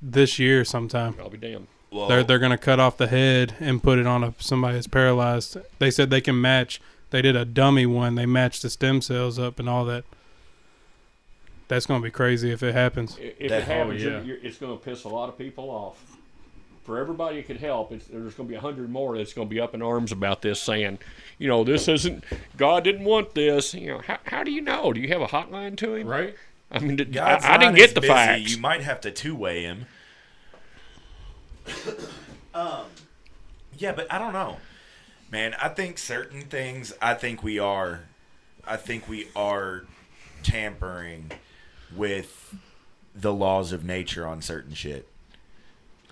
this year sometime. I'll be damned. Well, They're gonna cut off the head and put it on somebody that's paralyzed. They said they can match. They did a dummy one. They matched the stem cells up and all that. That's gonna be crazy if it happens. If That- it happens, yeah. it's going to piss a lot of people off. For everybody it could help, there's going to be 100 more that's going to be up in arms about this, saying, this isn't, God didn't want this. How do you know? Do you have a hotline to him? Right? I mean, God's I didn't line get is the busy. facts. You might have to two-way him. Yeah, but I don't know, man. I think certain things. I think we are tampering with the laws of nature on certain shit.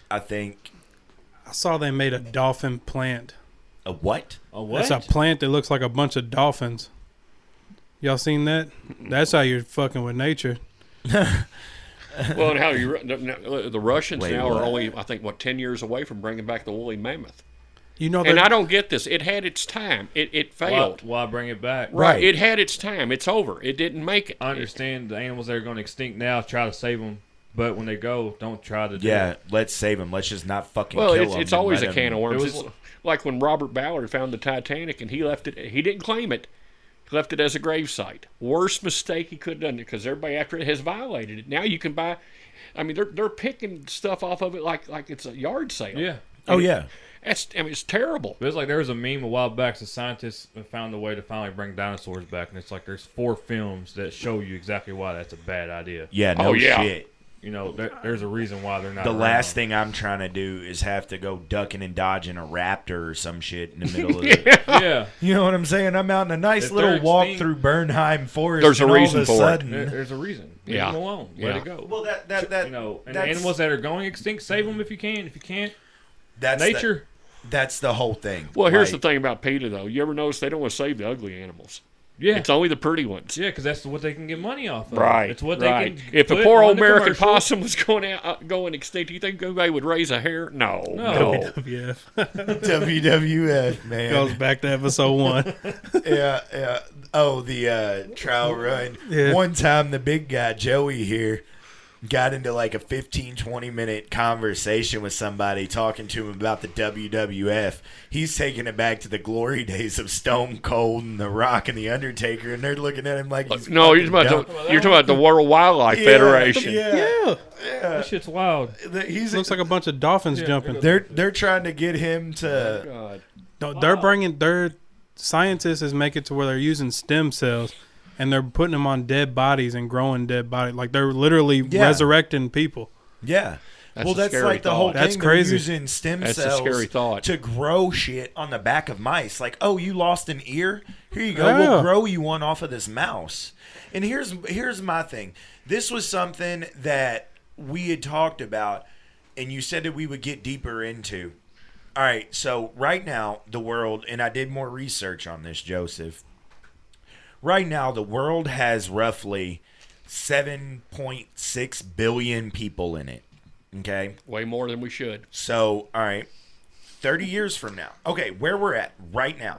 I think I saw they made a dolphin plant. a what? A what? It's a plant that looks like a bunch of dolphins. Y'all seen that? That's how you're fucking with nature. Well, and how the Russians Wait, now what? are only, I think, 10 years away from bringing back the woolly mammoth. You know And that I don't get this. It had its time. It failed. Why bring it back? Right. It had its time. It's over. It didn't make it. I understand the animals that are going to extinct now, try to save them. But when they go, don't try to do Yeah, it. let's save him. Let's just not fucking Well, kill him. it's and always let a can him- of worms. It was- It's like when Robert Ballard found the Titanic and he left it. He didn't claim it. He left it as a gravesite. Worst mistake he could have done, because everybody after it has violated it. Now you can buy. I mean, they're picking stuff off of it like it's a yard sale. Yeah. Oh yeah. It's terrible. But it's like there was a meme a while back. The scientists found a way to finally bring dinosaurs back, and it's like there's 4 films that show you exactly why that's a bad idea. Yeah. No Oh, yeah. shit. There's a reason why they're not. The around. last thing I'm trying to do is have to go ducking and dodging a raptor or some shit in the middle of the. Yeah. You know what I'm saying? I'm out in a nice If little they're walk extinct- through Bernheim Forest. There's a and all reason of for it. sudden, There's a reason. Leave Yeah. them alone. Yeah. Let it go. Well, that And the that's- animals that are going extinct, save them if you can. If you can't, that's nature. That's the whole thing. Well, here's Like, the thing about PETA, though. You ever notice they don't want to save the ugly animals? Yeah. It's only the pretty ones. Yeah, because that's what they can get money off of. Right. It's what right. they can. If a put poor on old the American commercial. possum was going extinct, you think anybody would raise a hair? No. No. WWF WWF, man. goes back to episode 1. Yeah. Oh, the trial run. Yeah. One time, the big guy, Joey here, got into like a 15-20 minute conversation with somebody talking to him about the WWF. He's taking it back to the glory days of Stone Cold and The Rock and The Undertaker, and they're looking at him like he's No, you're fucking talking dumb. about the World Wildlife Federation. Yeah. That shit's wild. He's Looks like a bunch of dolphins jumping. they're trying to get him to. God. No, they're bringing their scientists is making it to where they're using stem cells and they're putting them on dead bodies and growing dead bodies. Like they're literally Yeah. resurrecting people. Yeah. That's Well, a that's scary like the thought. whole That's thing. crazy. They're using stem That's a cells scary thought. to grow shit on the back of mice. Like, oh, you lost an ear? Here you go. Yeah. We'll grow you one off of this mouse. And here's my thing. This was something that we had talked about, and you said that we would get deeper into. All right, so right now, the world, and I did more research on this, Joseph. Right now, the world has roughly 7.6 billion people in it. Okay? Way more than we should. So, all right, 30 years from now. Okay, where we're at right now.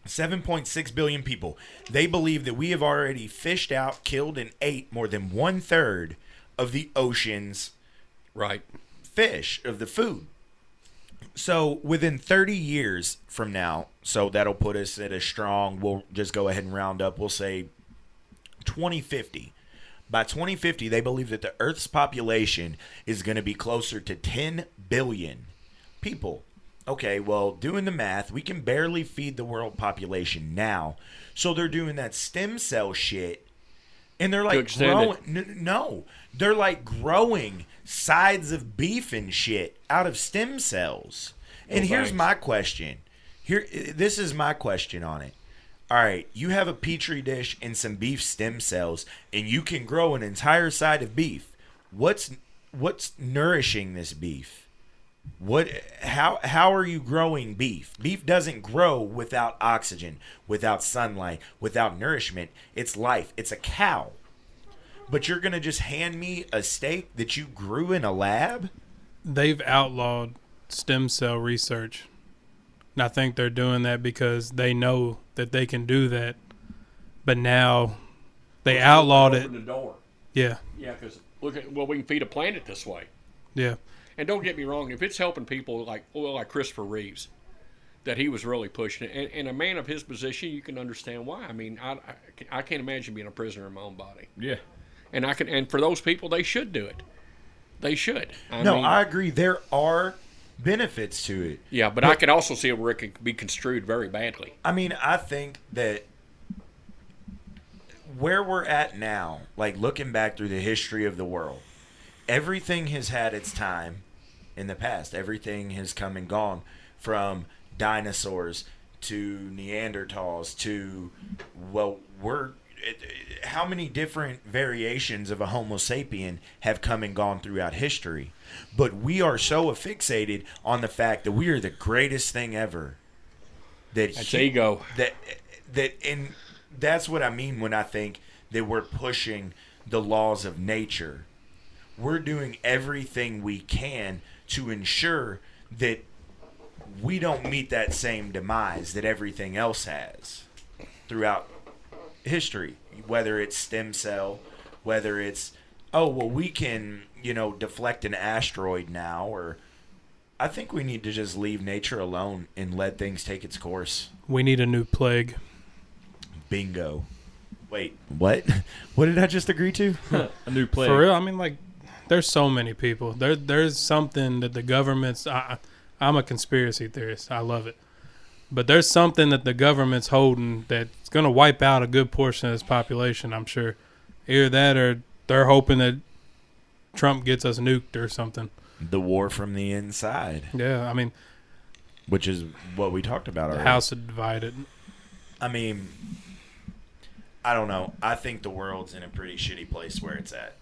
7.6 billion people. They believe that we have already fished out, killed, and ate more than 1/3 of the ocean's Right. fish, of the food. So within 30 years from now, so that'll put us at a strong, we'll just go ahead and round up, we'll say 2050. By 2050, they believe that the Earth's population is going to be closer to 10 billion people. Okay, well, doing the math, we can barely feed the world population now. So they're doing that stem cell shit, and they're like extend growing. No, they're like growing sides of beef and shit out of stem cells. And here's thanks. my question. This is my question on it. All right, you have a petri dish and some beef stem cells, and you can grow an entire side of beef. What's nourishing this beef? How are you growing beef? Beef doesn't grow without oxygen, without sunlight, without nourishment. It's life. It's a cow. But you're going to just hand me a steak that you grew in a lab? They've outlawed stem cell research. And I think they're doing that because they know that they can do that. But now they outlawed it. Open the door. Yeah, Yeah, because we can feed a planet this way. yeah. And don't get me wrong, if it's helping people like Christopher Reeves, that he was really pushing it, and a man of his position, you can understand why. I mean, I can't imagine being a prisoner in my own body. Yeah. And for those people, they should do it. They should. I agree. There are benefits to it. Yeah, but I can also see where it can be construed very badly. I mean, I think that where we're at now, like looking back through the history of the world, everything has had its time in the past. Everything has come and gone, from dinosaurs to Neanderthals to, how many different variations of a Homo sapien have come and gone throughout history. But we are so fixated on the fact that we are the greatest thing ever. That's ego. And that's what I mean when I think that we're pushing the laws of nature. We're doing everything we can to ensure that we don't meet that same demise that everything else has throughout history, whether it's stem cell, whether it's, we can, deflect an asteroid now, or I think we need to just leave nature alone and let things take its course. We need a new plague. Bingo. Wait, what? What did I just agree to? A new plague. For real, I mean, like, there's so many people. There's something that the government's... I'm a conspiracy theorist. I love it. But there's something that the government's holding that's going to wipe out a good portion of this population, I'm sure. Either that or they're hoping that Trump gets us nuked or something. The war from the inside. Yeah, I mean... Which is what we talked about already. The house is divided. I mean, I don't know. I think the world's in a pretty shitty place where it's at.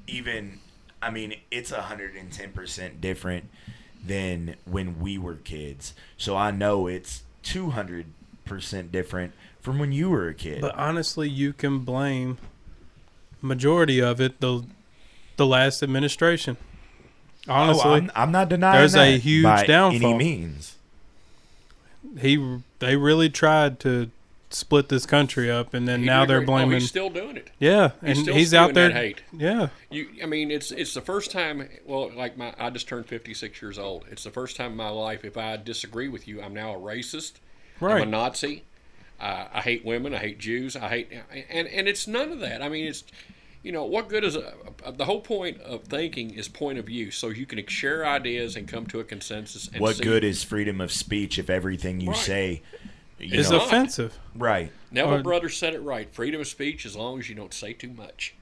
It's 110% different than when we were kids. So I know it's 200% different from when you were a kid. But honestly, you can blame majority of it the last administration. Honestly, I'm not denying there's that a huge by downfall. any means. They really tried to split this country up, and then now they're blaming. He's still doing it. Yeah, and he's out there. That hate. Yeah, it's the first time. Well, I just turned 56 years old. It's the first time in my life, if I disagree with you, I'm now a racist. right. I'm a Nazi. I hate women. I hate Jews. And it's none of that. I mean, it's, what good is the whole point of thinking is point of view, so you can share ideas and come to a consensus. And What good is freedom of speech if everything you Right. say It's offensive. Right. Neville Brothers said it right. Freedom of speech as long as you don't say too much.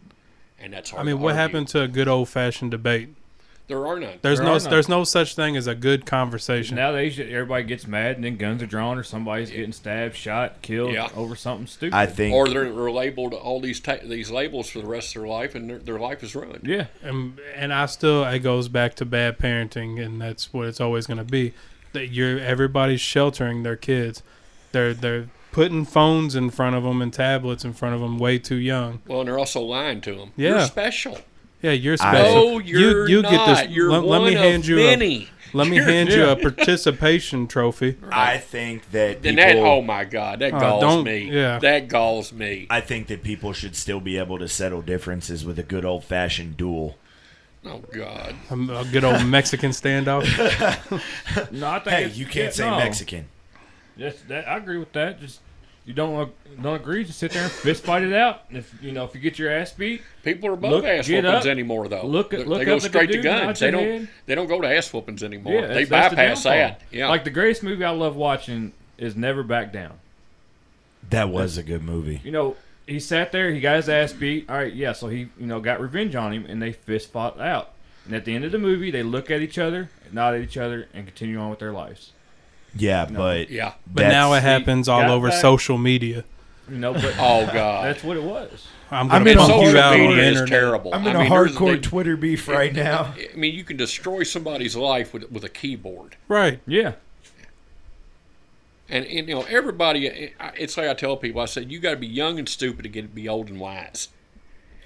And that's hard. I mean, to what argue. happened to a good old fashioned debate? There are none. There's no such thing as a good conversation. Nowadays, everybody gets mad and then guns are drawn or somebody's getting stabbed, shot, killed over something stupid. I think. Or they're labeled all these labels for the rest of their life, and their life is ruined. Yeah. And it goes back to bad parenting, and that's what it's always going to be. That everybody's sheltering their kids. They're putting phones in front of them and tablets in front of them way too young. Well, and they're also lying to them. Yeah. You're special. Yeah, you're special. No, you're you not. Get this. You're let one me hand of you many. Let me hand you a participation trophy. I think that And people, oh my God, that galls me. Yeah. That galls me. I think that people should still be able to settle differences with a good old-fashioned duel. Oh God. A good old Mexican standoff. No, I think Hey, you can't say Mexican. Yes, I agree with that. Just you don't agree, just sit there and fist fight it out. And if you get your ass beat, People are above ass get whoopings up, anymore, though. look they up go at the straight to dude, guns. nod They your don't. head. They don't go to ass whoopings anymore. yeah, They that's the bypass downfall. that. Yeah. Like the greatest movie I love watching is Never Back Down. That was a good movie. He sat there, he got his ass beat. All right, yeah, so he got revenge on him, and they fist fought out. And at the end of the movie, they look at each other, nod at each other, and continue on with their lives. Yeah, but Yeah. But now it happens all got over back. social media. But Oh God. that's what it was. I'm I'm gonna in a pump whole you out on the media is internet. terrible. I'm in I a mean, there's- hardcore Twitter beef right now. I mean, you can destroy somebody's life with a keyboard. Right. Yeah. And everybody. It's like I tell people. I said you got to be young and stupid to be old and wise.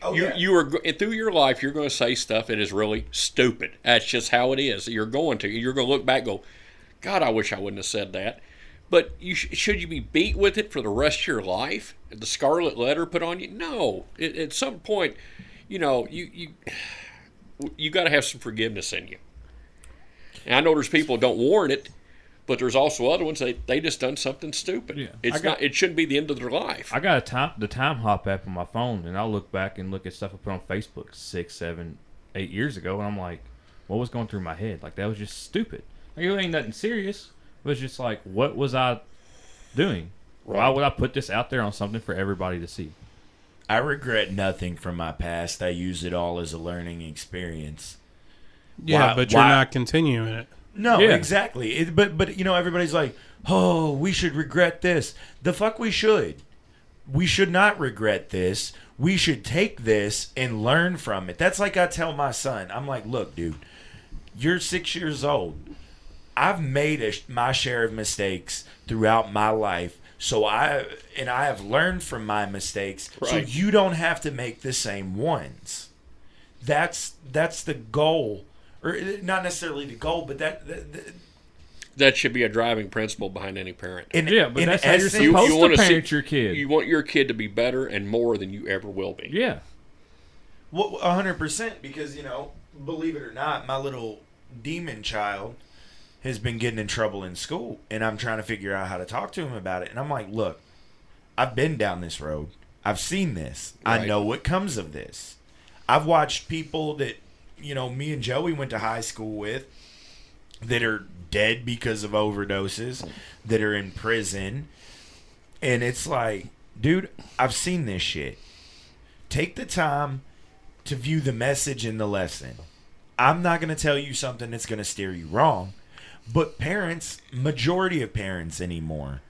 Oh, You are through your life. You're going to say stuff that is really stupid. That's just how it is. You're going to look back, and go, God, I wish I wouldn't have said that. But should you be beat with it for the rest of your life? The scarlet letter put on you? No. At some point, you got to have some forgiveness in you. And I know there's people who don't warrant it, but there's also other ones they just done something stupid. Yeah. It shouldn't be the end of their life. I got the time hop app on my phone, and I'll look back and look at stuff I put on Facebook 6, 7, 8 years ago, and I'm like, what was going through my head? Like, that was just stupid. Like, it ain't nothing serious. It was just like, what was I doing? Right. Why would I put this out there on something for everybody to see? I regret nothing from my past. I use it all as a learning experience. Yeah, but you're not continuing it. No, exactly. But everybody's like, oh, we should regret this. The fuck we should. We should not regret this. We should take this and learn from it. That's like I tell my son. I'm like, look, dude, you're 6 years old. I've made my share of mistakes throughout my life. So I have learned from my mistakes. Right. So you don't have to make the same ones. That's the goal. Or not necessarily the goal, but that should be a driving principle behind any parent. But that's how you're supposed to parent your kid. You want your kid to be better and more than you ever will be. Yeah. Well, 100%, because, believe it or not, my little demon child has been getting in trouble in school, and I'm trying to figure out how to talk to him about it. And I'm like, look, I've been down this road. I've seen this. Right. I know what comes of this. I've watched people that, me and Joey went to high school with that are dead because of overdoses, that are in prison. And it's like, dude, I've seen this shit. Take the time to view the message in the lesson. I'm not going to tell you something that's going to steer you wrong. But parents, majority of parents anymore,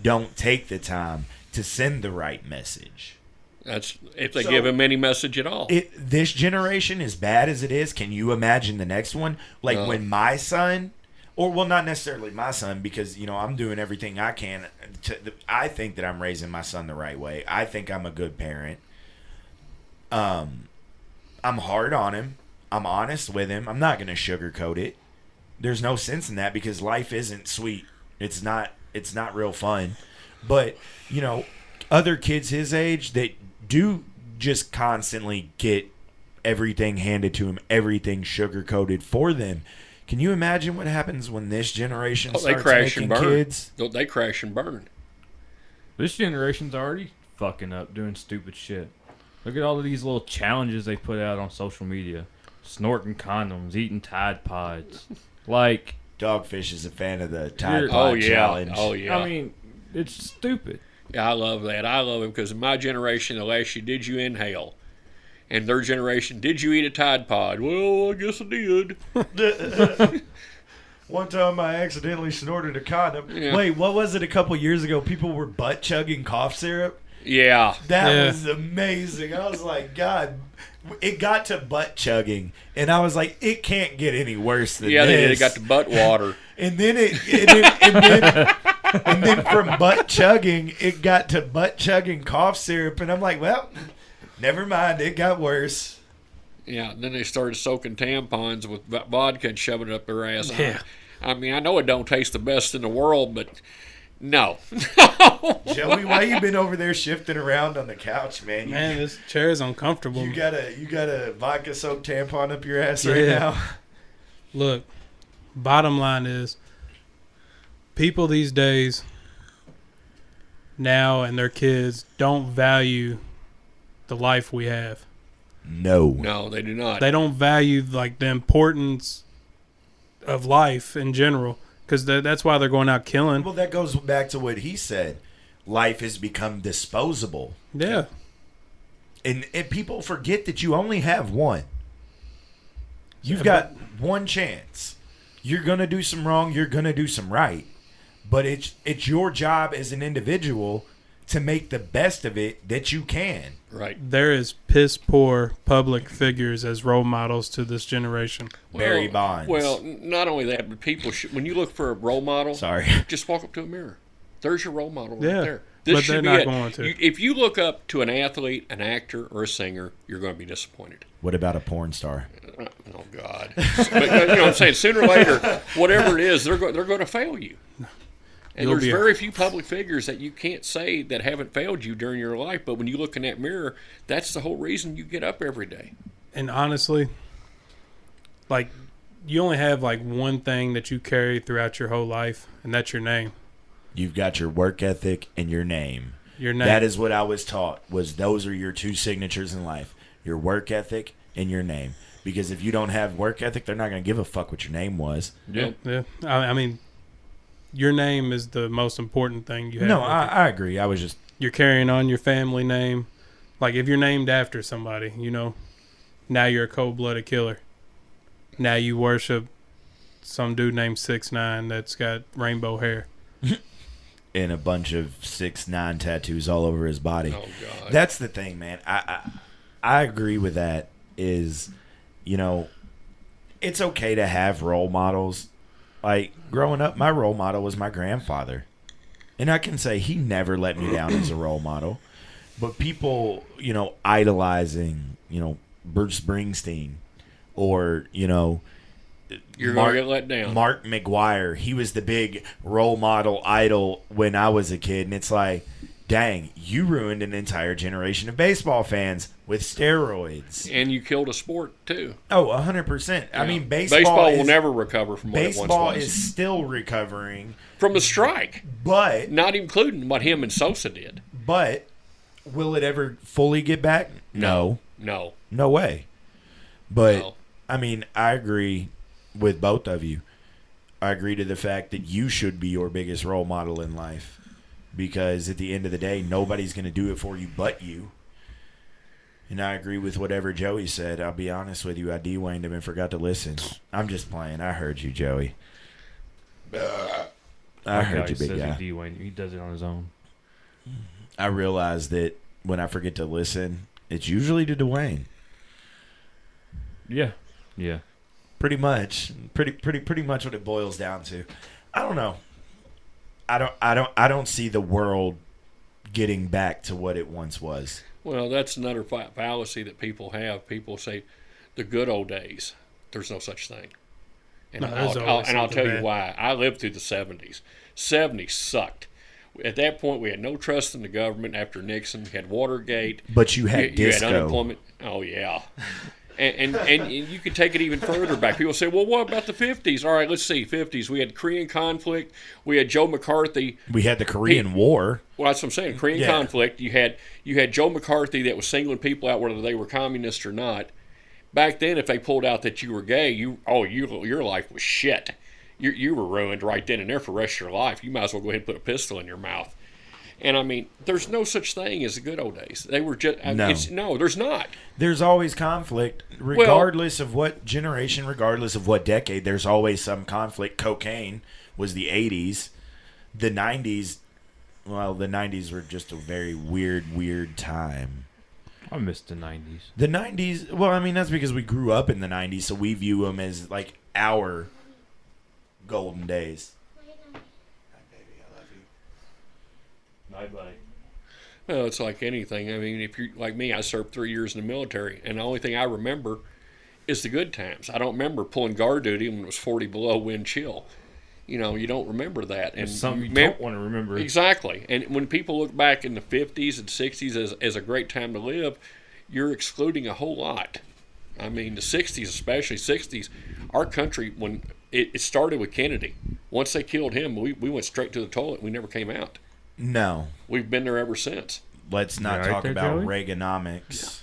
don't take the time to send the right message. That's if they give him any message at all. This generation, as bad as it is, can you imagine the next one? Like when my son, not necessarily my son, because, I'm doing everything I can. I think that I'm raising my son the right way. I think I'm a good parent. I'm hard on him. I'm honest with him. I'm not going to sugarcoat it. There's no sense in that because life isn't sweet. It's not real fun. But, other kids his age that do just constantly get everything handed to them, everything sugar-coated for them. Can you imagine what happens when this generation starts making kids? They crash and burn. This generation's already fucking up, doing stupid shit. Look at all of these little challenges they put out on social media. Snorting condoms, eating Tide Pods. Like, Dogfish is a fan of the Tide Pod challenge. Oh, yeah. I mean, it's stupid. Yeah, I love that. I love it because in my generation, they'll ask you, did you inhale? And their generation, did you eat a Tide Pod? Well, I guess I did. One time I accidentally snorted a condom. Yeah. Wait, what was it a couple years ago? People were butt-chugging cough syrup? Yeah. That was amazing. I was like, God, it got to butt-chugging. And I was like, it can't get any worse than this. Yeah, it got to butt water. And then and then from butt chugging, it got to butt chugging cough syrup, and I'm like, well, never mind, it got worse. Yeah, then they started soaking tampons with vodka and shoving it up their ass. Yeah. I mean, I know it don't taste the best in the world, but no. Joey, why you been over there shifting around on the couch, man? Man, this chair is uncomfortable. You got a vodka soaked tampon up your ass right now. Look, bottom line is, people these days now and their kids don't value the life we have. No, they do not. They don't value the importance of life in general because that's why they're going out killing. Well, that goes back to what he said. Life has become disposable. Yeah. And people forget that you only have one. You've got one chance. You're going to do some wrong. You're going to do some right. But it's your job as an individual to make the best of it that you can. Right. There is piss poor public figures as role models to this generation. Barry Bonds. Well, not only that, but people when you look for a role model, just walk up to a mirror. There's your role model right there. This But should they're be not it. going to. If you look up to an athlete, an actor, or a singer, you're going to be disappointed. What about a porn star? Oh God! But you know what I'm saying? Sooner or later, whatever it is, they're going to fail you. And You'll there's be- very few public figures that you can't say that haven't failed you during your life. But when you look in that mirror, that's the whole reason you get up every day. And honestly, like, you only have like one thing that you carry throughout your whole life, and that's your name. You've got your work ethic and your name. Your name. That is what I was taught, was those are your two signatures in life. Your work ethic and your name. Because if you don't have work ethic, they're not going to give a fuck what your name was. Yeah. Yeah. I mean, your name is the most important thing you have. No, with I agree. I was just... You're carrying on your family name. Like, if you're named after somebody, now you're a cold-blooded killer. Now you worship some dude named 6ix9ine that's got rainbow hair. And a bunch of 6ix9ine tattoos all over his body. Oh God! That's the thing, man. I agree with that. Is, it's okay to have role models. Like, growing up, my role model was my grandfather. And I can say he never let me down as a role model. But people, idolizing, Bruce Springsteen or, You're going to get let down. Mark McGuire. He was the big role model idol when I was a kid. And it's like, dang, you ruined an entire generation of baseball fans with steroids. And you killed a sport too. Oh, 100%. I mean, baseball will never recover from what it once baseball was. is still recovering, From the strike, but not including what him and Sosa did. will it ever fully get back? No way. But No. I mean, I agree with both of you. I agree to the fact that you should be your biggest role model in life, because at the end of the day, nobody's going to do it for you but you. And I agree with whatever Joey said. I'll be honest with you, I de-wanged him and forgot to listen. I'm just playing. I heard you, Joey. I heard you, big guy. He does it on his own. I realize that when I forget to listen, it's usually to Dwayne. Yeah. Yeah. Pretty much. Pretty much what it boils down to. I don't know. I don't see the world getting back to what it once was. Well, that's another fallacy that people have. People say the good old days. There's no such thing. And No, there's always I'll something tell bad. you why. I lived through the 70s. 70s sucked. At that point, we had no trust in the government after Nixon. We had Watergate. But you had You had disco. unemployment. Oh, yeah. And you could take it even further back. People say, well, what about the 50s? All right, let's see. 50s, we had Korean conflict. We had Joe McCarthy. We had the Korean War. Well, that's what I'm saying. Korean conflict. You had Joe McCarthy that was singling people out whether they were communist or not. Back then, if they pulled out that you were gay, your life was shit. You were ruined right then and there for the rest of your life. You might as well go ahead and put a pistol in your mouth. And I mean, there's no such thing as the good old days. They were just no, there's not. There's always conflict, regardless of what generation, regardless of what decade. There's always some conflict. Cocaine was the 80s. The 90s, well, the 90s were just a very weird time. I missed the 90s. The 90s, well, I mean, that's because we grew up in the 90s, so we view them as like our golden days. Bye bye. Well, it's like anything. I mean, if you're like me, I served 3 years in the military, and the only thing I remember is the good times. I don't remember pulling guard duty when it was 40 below wind chill. You don't remember that. And Something you don't want to remember. Exactly. And when people look back in the 50s and 60s as a great time to live, you're excluding a whole lot. I mean, the 60s, especially 60s, our country, when it started with Kennedy, once they killed him, we went straight to the toilet. We never came out. No. We've been there ever since. Let's not You all right talk there, about Joey? Reaganomics.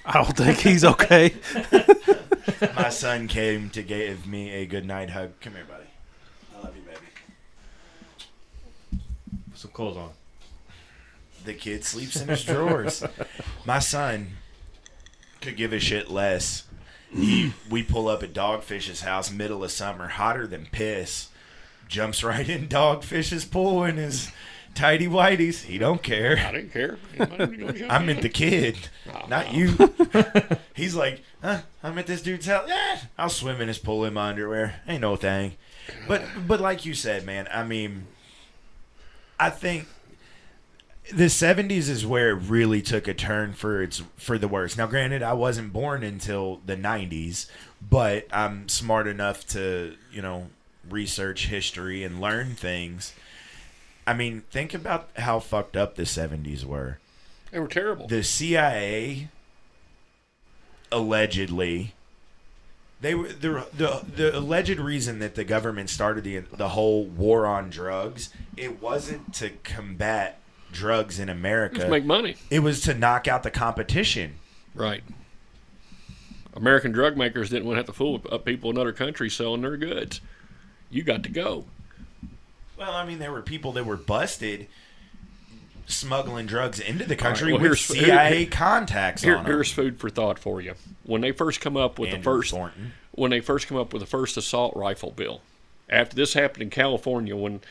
I don't think he's okay. My son came to give me a good night hug. Come here, buddy. I love you, baby. Put some clothes on. The kid sleeps in his drawers. My son could give a shit less. We pull up at Dogfish's house, middle of summer, hotter than piss. Jumps right in Dogfish's pool in his tidy whities. He don't care. I didn't care. I meant the kid, not you. He's like, I'm at this dude's house. Yeah, I'll swim in his pool in my underwear. Ain't no thing. But like you said, man, I mean, I think The 70s is where it really took a turn for the worse. Now, granted, I wasn't born until the 90s, but I'm smart enough to, research history and learn things. I mean, think about how fucked up the 70s were. They were terrible. The CIA allegedly, they were the alleged reason that the government started the whole war on drugs. It wasn't to combat drugs in America. Just make money. It was to knock out the competition. Right. American drug makers didn't want to have to fool people in other countries selling their goods. You got to go. Well, I mean, there were people that were busted smuggling drugs into the country All right, well, with CIA contacts on them. Here's food for thought for you. When they first come up with the first assault rifle bill, after this happened in California, when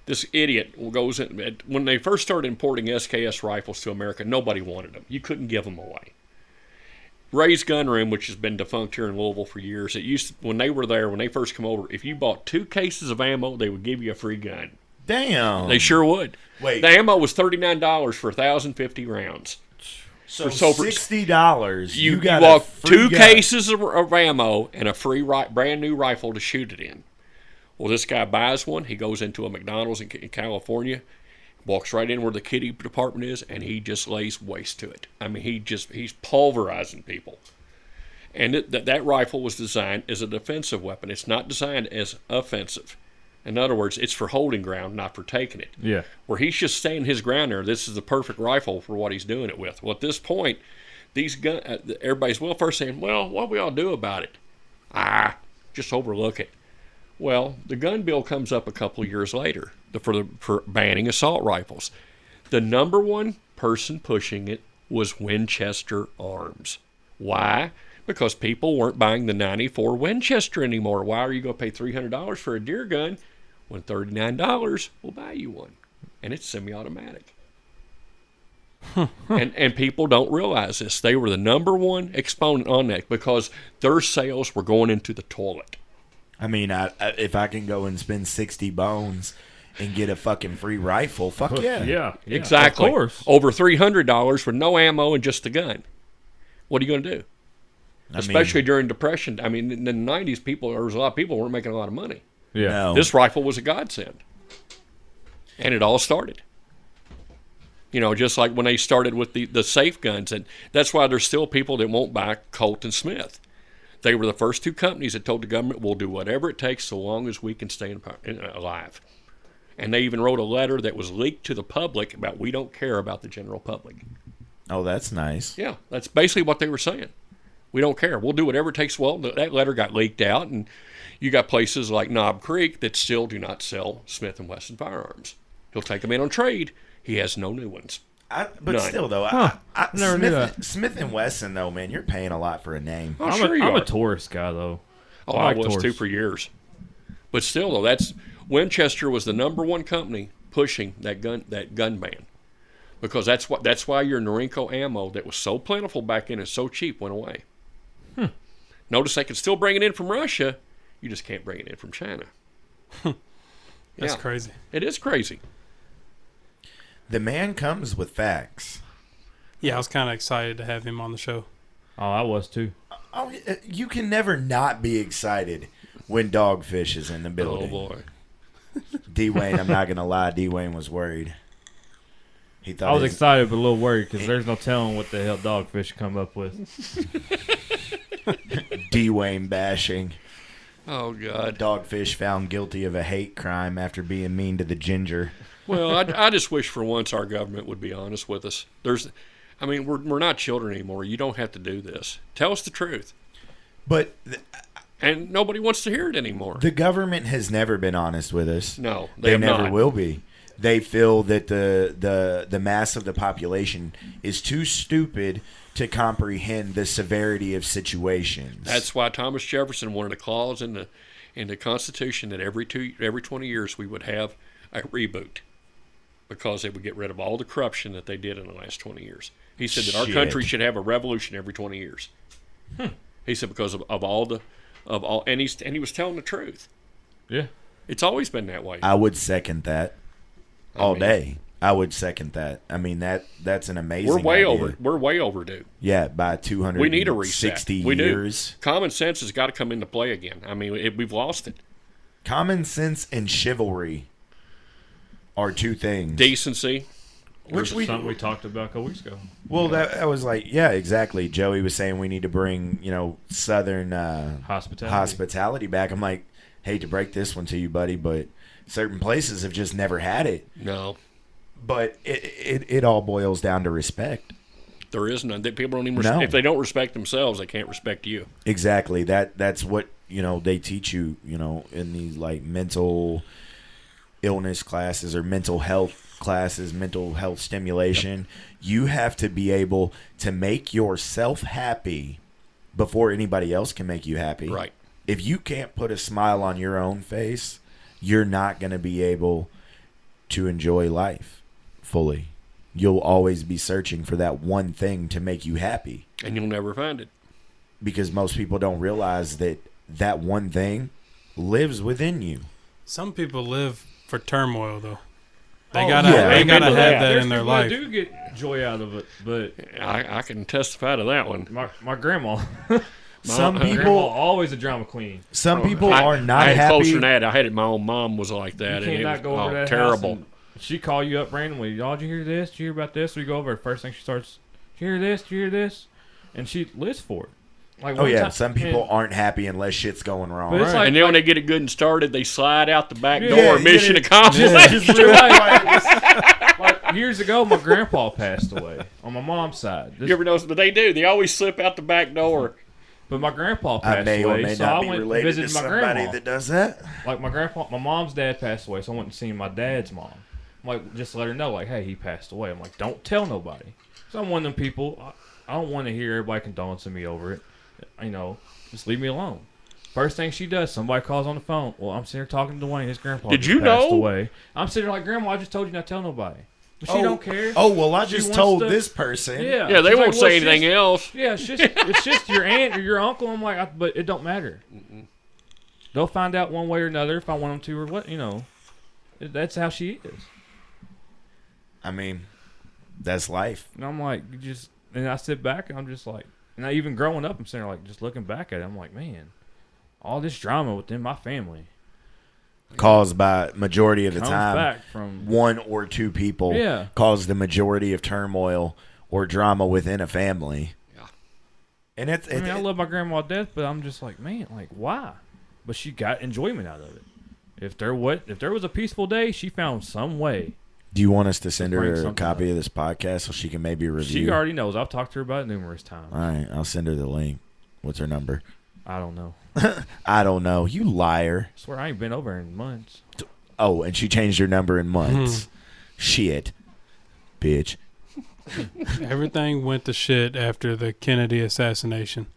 this idiot goes in, when they first started importing SKS rifles to America, nobody wanted them. You couldn't give them away. Ray's Gun Room, which has been defunct here in Louisville for years, when they first come over, if you bought 2 cases of ammo, they would give you a free gun. Damn. They sure would. Wait. The ammo was $39 for 1,050 rounds. So $60. You got walk a free 2 gun. cases of ammo and a free brand new rifle to shoot it in. Well, this guy buys one. He goes into a McDonald's in California, walks right in where the kitty department is, and he just lays waste to it. I mean, he's pulverizing people. And that rifle was designed as a defensive weapon. It's not designed as offensive. In other words, it's for holding ground, not for taking it. Yeah. Where he's just staying his ground there. This is the perfect rifle for what he's doing it with. Well, at this point, everybody's first saying, well, what do we all do about it? Just overlook it. Well, the gun bill comes up a couple of years later for banning assault rifles. The number one person pushing it was Winchester Arms. Why? Because people weren't buying the 94 Winchester anymore. Why are you going to pay $300 for a deer gun when $39 will buy you one? And it's semi-automatic. and people don't realize this. They were the number one exponent on that because their sales were going into the toilet. I mean, if I can go and spend 60 bones and get a fucking free rifle, fuck yeah. Yeah. Exactly. Of course. Over $300 for no ammo and just the gun. What are you going to do? Especially during Depression. I mean, in the 90s, there was a lot of people who weren't making a lot of money. Yeah. No. This rifle was a godsend. And it all started. Just like when they started with the safe guns. And that's why there's still people that won't buy Colt and Smith. They were the first 2 companies that told the government, we'll do whatever it takes so long as we can stay alive. And they even wrote a letter that was leaked to the public about we don't care about the general public. Oh, that's nice. Yeah, that's basically what they were saying. We don't care. We'll do whatever it takes. Well, that letter got leaked out, and you got places like Knob Creek that still do not sell Smith & Wesson firearms. He'll take them in on trade. He has no new ones. But None. still, though, Never knew that. Smith & Wesson, though, man, you're paying a lot for a name. Oh, sure you I'm are. a tourist guy, though. Oh, I I like was Taurus. too for years. But still, though, Winchester was the number one company pushing that gun ban, because that's why your Norinco ammo that was so plentiful back then and so cheap went away. Notice they can still bring it in from Russia. You just can't bring it in from China. That's crazy. It is crazy. The man comes with facts. Yeah, I was kind of excited to have him on the show. Oh, I was too. Oh, you can never not be excited when Dogfish is in the building. Oh boy. D-Wayne, I'm not going to lie, D-Wayne was worried. He thought I was excited but a little worried because there's no telling what the hell Dogfish come up with. D-Wayne bashing. Oh God. Dogfish found guilty of a hate crime after being mean to the ginger. Well, I just wish for once our government would be honest with us. We're not children anymore. You don't have to do this. Tell us the truth. But And nobody wants to hear it anymore. the government has never been honest with us. No, They have never not. will be. They feel that the mass of the population is too stupid to comprehend the severity of situations. That's why Thomas Jefferson wanted a clause in the Constitution that every 20 years we would have a reboot, because they would get rid of all the corruption that they did in the last 20 years. He said that our Shit. country should have a revolution every 20 years. He said because of all, and he was telling the truth. Yeah. It's always been that way. I would second that all day. I would second that. I mean that's an amazing. We're way overdue. Yeah, by 260 We need a reset. We years. do. Common sense has got to come into play again. I mean, we've lost it. Common sense and chivalry are two things. Decency. Which something we talked about a couple weeks ago. Well, that was like, yeah, exactly. Joey was saying we need to bring, Southern hospitality back. I'm like, hate to break this one to you, buddy, but certain places have just never had it. No. But it all boils down to respect. There is none. People don't even No. if they don't respect themselves, they can't respect you. Exactly. That's what, they teach you, in these like mental illness classes or mental health classes, mental health stimulation. You have to be able to make yourself happy before anybody else can make you happy. Right. If you can't put a smile on your own face, you're not going to be able to enjoy life fully. You'll always be searching for that one thing to make you happy. And you'll never find it. Because most people don't realize that one thing lives within you. Some people live for turmoil, though. They Oh, gotta, yeah. they gotta have that There's in their people that life. do get joy out of it, but I can testify to that one. my grandma, Some grandma people always a drama queen. are not I had happy. closer than that. I had it. My own mom was like that. You and it cannot was, go over that terrible. house. She call you up randomly. Y'all, did you hear this? Did you hear about this? We go over. First thing she starts, did you hear this? Did you hear this? And she lives for it. Like Oh one yeah, time- some people and- aren't happy unless shit's going wrong. But it's like- And then when they get it good and started, they slide out the back Yeah, door. you Mission get it- accomplished. like years ago, my grandpa passed away on my mom's side. You ever notice? But they do. They always slip out the back door. But my grandpa passed I may away, or may so not I be went and related to visited my somebody grandma. that does that. Like my mom's dad passed away, so I went and seen my dad's mom. I'm like, just to let her know, like, hey, he passed away. I'm like, don't tell nobody. So I'm one of them people. I don't want to hear everybody condoling me over it. Just leave me alone. First thing she does, somebody calls on the phone. Well, I'm sitting here talking to Dwayne. His grandpa Did just you passed know? away. I'm sitting there like, Grandma, I just told you not to tell nobody. But she don't care. Oh well, I She just wants told to- this person. Yeah. Yeah, they She's won't like, say well, it's anything just- else. Yeah, it's just your aunt or your uncle. I'm like, but it don't matter. They'll find out one way or another if I want them to or what. That's how she is. I mean, that's life. And I'm like, and I sit back and I'm just like, and I even growing up, I'm sitting there like, just looking back at it, I'm like, man, all this drama within my family Caused by majority of the comes time back from one or two people Yeah. cause the majority of turmoil or drama within a family. Yeah. And I love my grandma to death, but I'm just like, man, like why? But she got enjoyment out of it. If there was a peaceful day, she found some way. do you want us to send Bring her a something copy up. of this podcast so she can maybe review? She already knows. I've talked to her about it numerous times. All right, I'll send her the link. What's her number? I don't know. I don't know. You liar. I swear I ain't been over in months. Oh, and she changed her number in months. Shit. Bitch. Everything went to shit after the Kennedy assassination.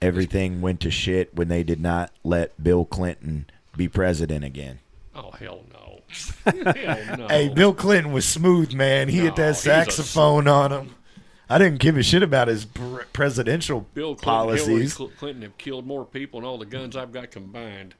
Everything went to shit when they did not let Bill Clinton be president again. Oh, hell no. Hell no. Hey, Bill Clinton was smooth, man. He hit No, that he's a saxophone on him. I didn't give a shit about his presidential Bill Clinton, policies. Hillary Clinton have killed more people than all the guns I've got combined.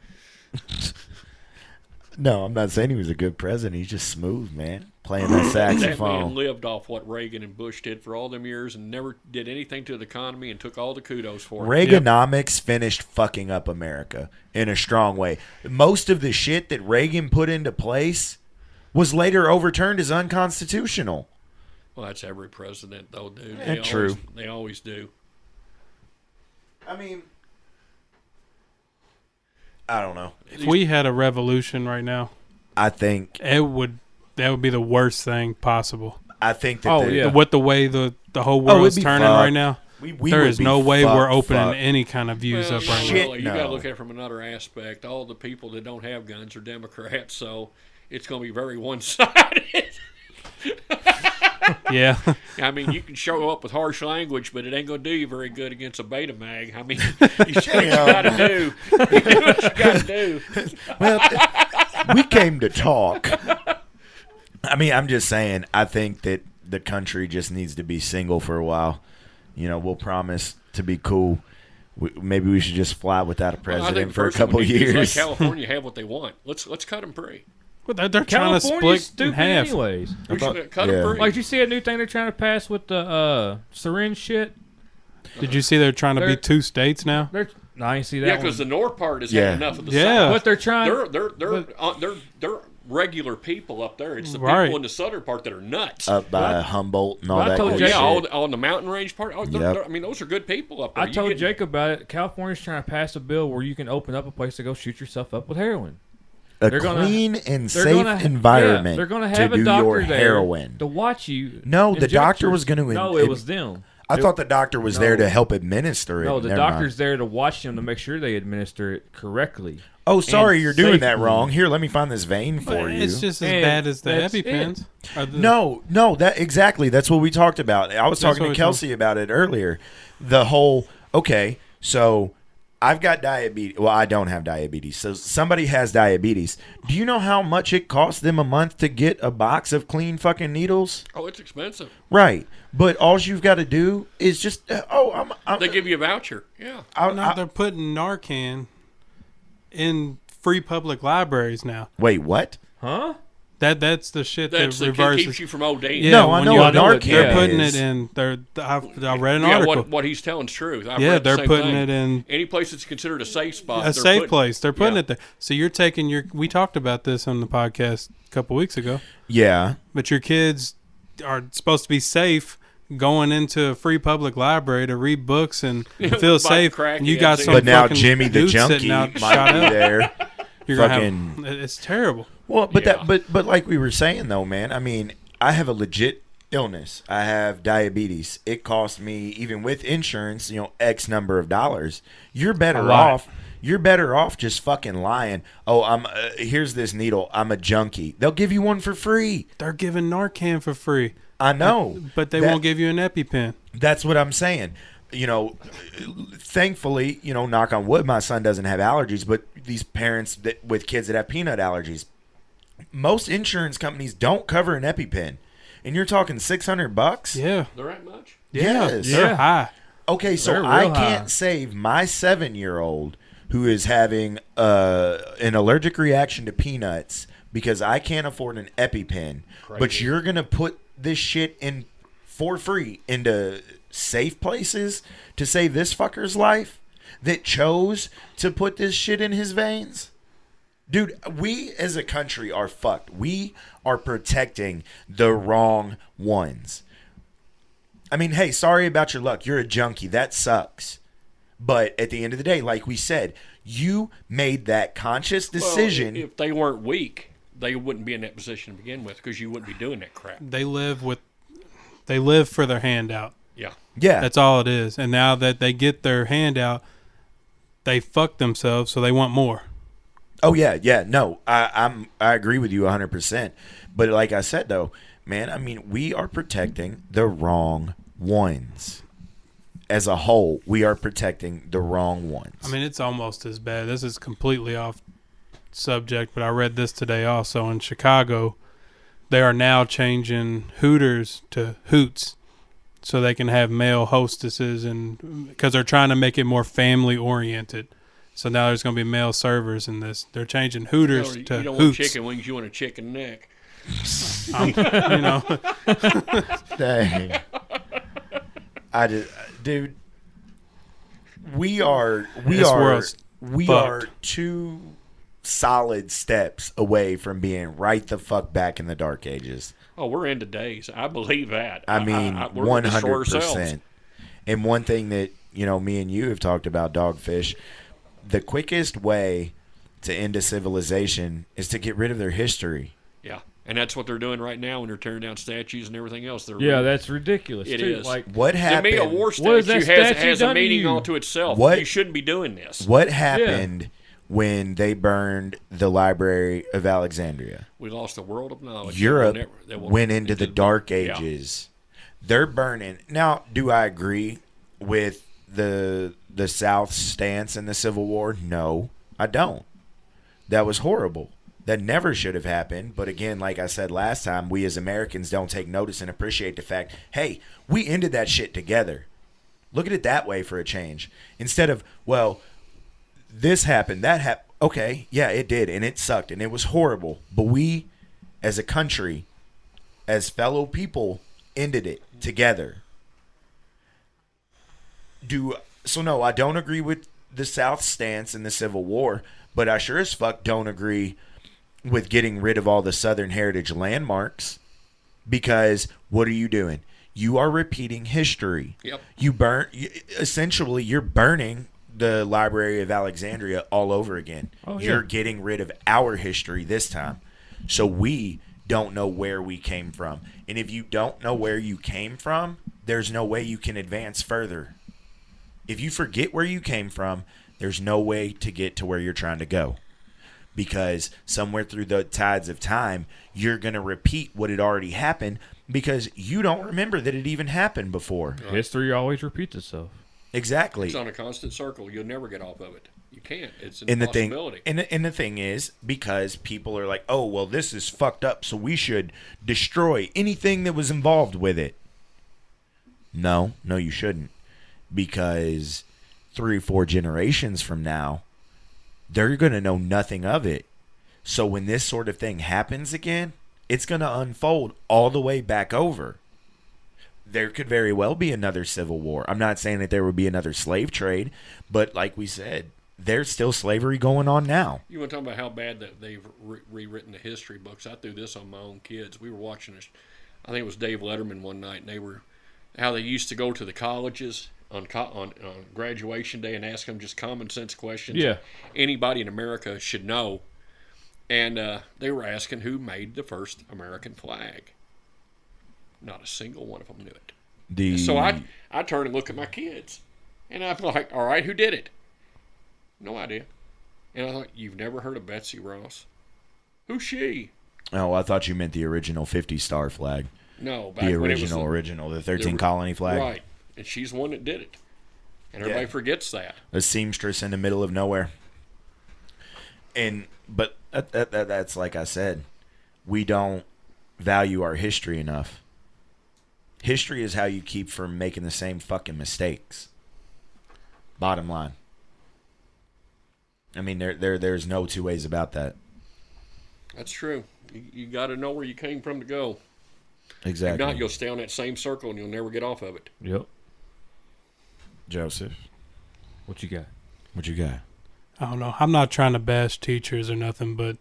No, I'm not saying he was a good president. He's just smooth, man. Playing that That man saxophone. lived off what Reagan and Bush did for all them years and never did anything to the economy and took all the kudos for it. Reaganomics finished fucking up America in a strong way. Most of the shit that Reagan put into place was later overturned as unconstitutional. Well, that's every president, though, dude. Yeah, true. They always do. I mean, I don't know. If we had a revolution right now, I think that would be the worst thing possible. that Yeah. With the way the whole Oh, world's it'd be turning fucked. right now, we there would is be no way we're opening fucked. any kind of views up right Shit, now. You got no. to look at it from another aspect. All the people that don't have guns are Democrats, so it's going to be very one-sided. Yeah. I mean, you can show up with harsh language, but it ain't going to do you very good against a beta mag. I mean, you do what you got to do. You do what you got to do. Well, we came to talk. I mean, I'm just saying, I think that the country just needs to be single for a while. We'll promise to be cool. Maybe we should just fly without a Well, I think president the for a first thing couple we need to do is years. let California have what they want. Let's cut them free. Well, they're trying to California's split in stupid half. anyways. We should cut yeah. them free. Like, did you see a new thing they're trying to pass with the syringe shit? Did you see they're trying to be They're- 2 states now? No, I didn't see that. Yeah, one. because the north part has Yeah. had enough of the Yeah. south. But they're trying. They're regular people up there. It's the Right. people in the southern part that are nuts. Up by Humboldt and all but I that told good you- shit. yeah, all on the mountain range part. Oh, Yep. I mean, those are good people up there. I told Jake about it. California's trying to pass a bill where you can open up a place to go shoot yourself up with heroin. A They're gonna- clean and They're safe gonna, environment Yeah, they're going to to have do a doctor your there heroin. to watch you. No, the inject doctor your- was going to. No, it was them. I thought the doctor was there No. to help administer it. No, the Never mind. doctor's there to watch them to make sure they administer it correctly. Oh, sorry, and you're doing that safely. wrong. Here, let me find this vein for But you. it's just as And bad as the that's EpiPens. No, that exactly. That's what we talked about. I was talking what to we Kelsey about it earlier. The whole so I've got diabetes. Well, I don't have diabetes. So somebody has diabetes. Do you know how much it costs them a month to get a box of clean fucking needles? Oh, it's expensive. Right. But all you've got to do is just I'm They give you a voucher. Yeah. No, they're putting Narcan in free public libraries now. wait, what? Huh? That's the shit That's that the reverses. keeps you from ODing. Yeah, No, I when know you- what Narcan They're putting is. it in. I read an Yeah, article. what he's telling is true. I've Yeah, read the they're same putting thing. it in Any place that's considered a safe spot. a they're safe putting- place. They're putting yeah. it there. So you're taking your. We talked about this on the podcast a couple weeks ago. Yeah. But your kids are supposed to be safe going into a free public library to read books and feel Buy safe. crack And you got heads some But now fucking Jimmy the dude junkie sitting out might shot be up. there. You're gonna fucking- have. It's terrible. Well, but Yeah. but like we were saying though, man. I mean, I have a legit illness. I have diabetes. It costs me, even with insurance, X number of dollars. You're better lot. off. You're better off just fucking lying. Oh, here's this needle. I'm a junkie. They'll give you one for free. They're giving Narcan for free, I know, but they That- won't give you an EpiPen. That's what I'm saying. Thankfully, knock on wood, my son doesn't have allergies, but these parents with kids that have peanut allergies, most insurance companies don't cover an EpiPen. And you're talking $600? Yeah. They're that much? Yeah. Yes. They're high. Okay, so They're real I high. can't save my 7-year-old who is having an allergic reaction to peanuts because I can't afford an EpiPen. But Crazy. you're going to put this shit in for free into safe places to save this fucker's life that chose to put this shit in his veins? Dude, we as a country are fucked. We are protecting the wrong ones. I mean, hey, sorry about your luck. You're a junkie. That sucks. But at the end of the day, like we said, you made that conscious decision. Well, if they weren't weak, they wouldn't be in that position to begin with because you wouldn't be doing that crap. They live for their handout. Yeah. yeah. That's all it is. And now that they get their handout, they fuck themselves, so they want more. Oh yeah. No, I agree with you 100%. But like I said though, man, I mean, we are protecting the wrong ones. As a whole, we are protecting the wrong ones. I mean, it's almost as bad. This is completely off subject, but I read this today also in Chicago. They are now changing Hooters to Hoots so they can have male hostesses, and because they're trying to make it more family oriented. So now there's going to be male servers in this. They're changing Hooters You to don't want Hoots. chicken wings, you want a chicken neck. You know, Dang. Dude, we are This world's fucked. two solid steps away from being right the fuck back in the dark ages. Oh, we're into days. I believe that. I mean, we're gonna destroy 100%. ourselves. And one thing that, me and you have talked about, Dogfish, the quickest way to end a civilization is to get rid of their history. Yeah. And that's what they're doing right now when they're tearing down statues and everything else. They're Yeah, that's ridiculous. It too. is. Like, What to happened? me, a war What has statue that statue has a done to meaning you? unto itself. What- You shouldn't be doing this. What happened when they burned the Library of Alexandria? We lost the world of knowledge. Europe They will- went into the dark Yeah. ages. They're burning. Now, do I agree with the South's stance in the Civil War? No, I don't. That was horrible. That never should have happened. But again, like I said last time, we as Americans don't take notice and appreciate the fact, hey, we ended that shit together. Look at it that way for a change. Instead of, well, this happened, that happened. Okay, yeah, it did, and it sucked, and it was horrible. But we, as a country, as fellow people, ended it together. So no, I don't agree with the South's stance in the Civil War, but I sure as fuck don't agree with getting rid of all the Southern heritage landmarks, because what are you doing? You are repeating history. Yep. Essentially, you're burning the Library of Alexandria all over again. Oh, yeah. You're getting rid of our history this time. So we don't know where we came from. And if you don't know where you came from, there's no way you can advance further. If you forget where you came from, there's no way to get to where you're trying to go. Because somewhere through the tides of time, you're going to repeat what had already happened because you don't remember that it even happened before. History always repeats itself. Exactly. It's on a constant circle. You'll never get off of it. You can't. It's an And impossibility. the thing is, because people are like, oh, well, this is fucked up, so we should destroy anything that was involved with it. No, you shouldn't. Because 3 or 4 generations from now, they're going to know nothing of it. So when this sort of thing happens again, it's going to unfold all the way back over. There could very well be another civil war. I'm not saying that there would be another slave trade, but like we said, there's still slavery going on now. You want to talk about how bad that they've rewritten the history books? I threw this on my own kids. We were watching this. I think it was Dave Letterman one night, and they were how they used to go to the colleges on graduation day and ask them just common sense questions. Yeah. Anybody in America should know. And they were asking who made the first American flag. Not a single one of them knew it. So I turn and look at my kids, and I'm like, all right, who did it? No idea. And I thought, you've never heard of Betsy Ross? Who's she? Oh, I thought you meant the original 50-star flag. No, back The when it was original, the 13-colony flag. Right. And she's the one that did it. And everybody forgets that. A seamstress in the middle of nowhere. But that's like I said, we don't value our history enough. History is how you keep from making the same fucking mistakes. Bottom line. I mean, there's no two ways about that. That's true. You got to know where you came from to go. Exactly. If not, you'll stay on that same circle and you'll never get off of it. Yep. Joseph, What you got? I don't know. I'm not trying to bash teachers or nothing, but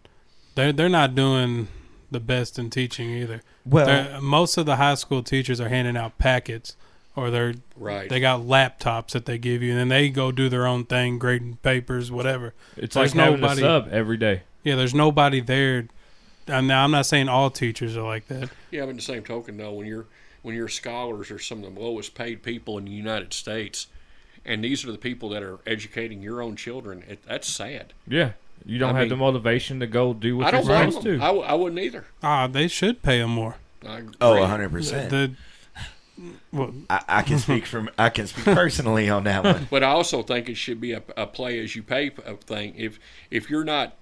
they're not doing the best in teaching either. Well, Most of the high school teachers are handing out packets, or they got laptops that they give you, and then they go do their own thing, grading papers, whatever. It's There's like having a sub every day. Yeah, there's nobody there. Now, I'm not saying all teachers are like that. Yeah, but in the same token, though, when your scholars are some of the lowest paid people in the United States, and these are the people that are educating your own children, that's sad. Yeah. You don't have the motivation to go do what I you're don't blame supposed them. to. I wouldn't either. They should pay them more. I agree. 100%. I can speak personally on that one. But I also think it should be a play as you pay thing. If you're not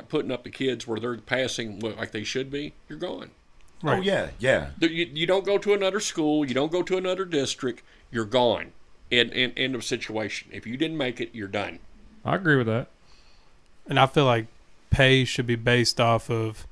putting up the kids where they're passing like they should be, you're gone. Right. Oh yeah. You don't go to another school. You don't go to another district. You're gone. End of situation. If you didn't make it, you're done. I agree with that. And I feel like pay should be based off of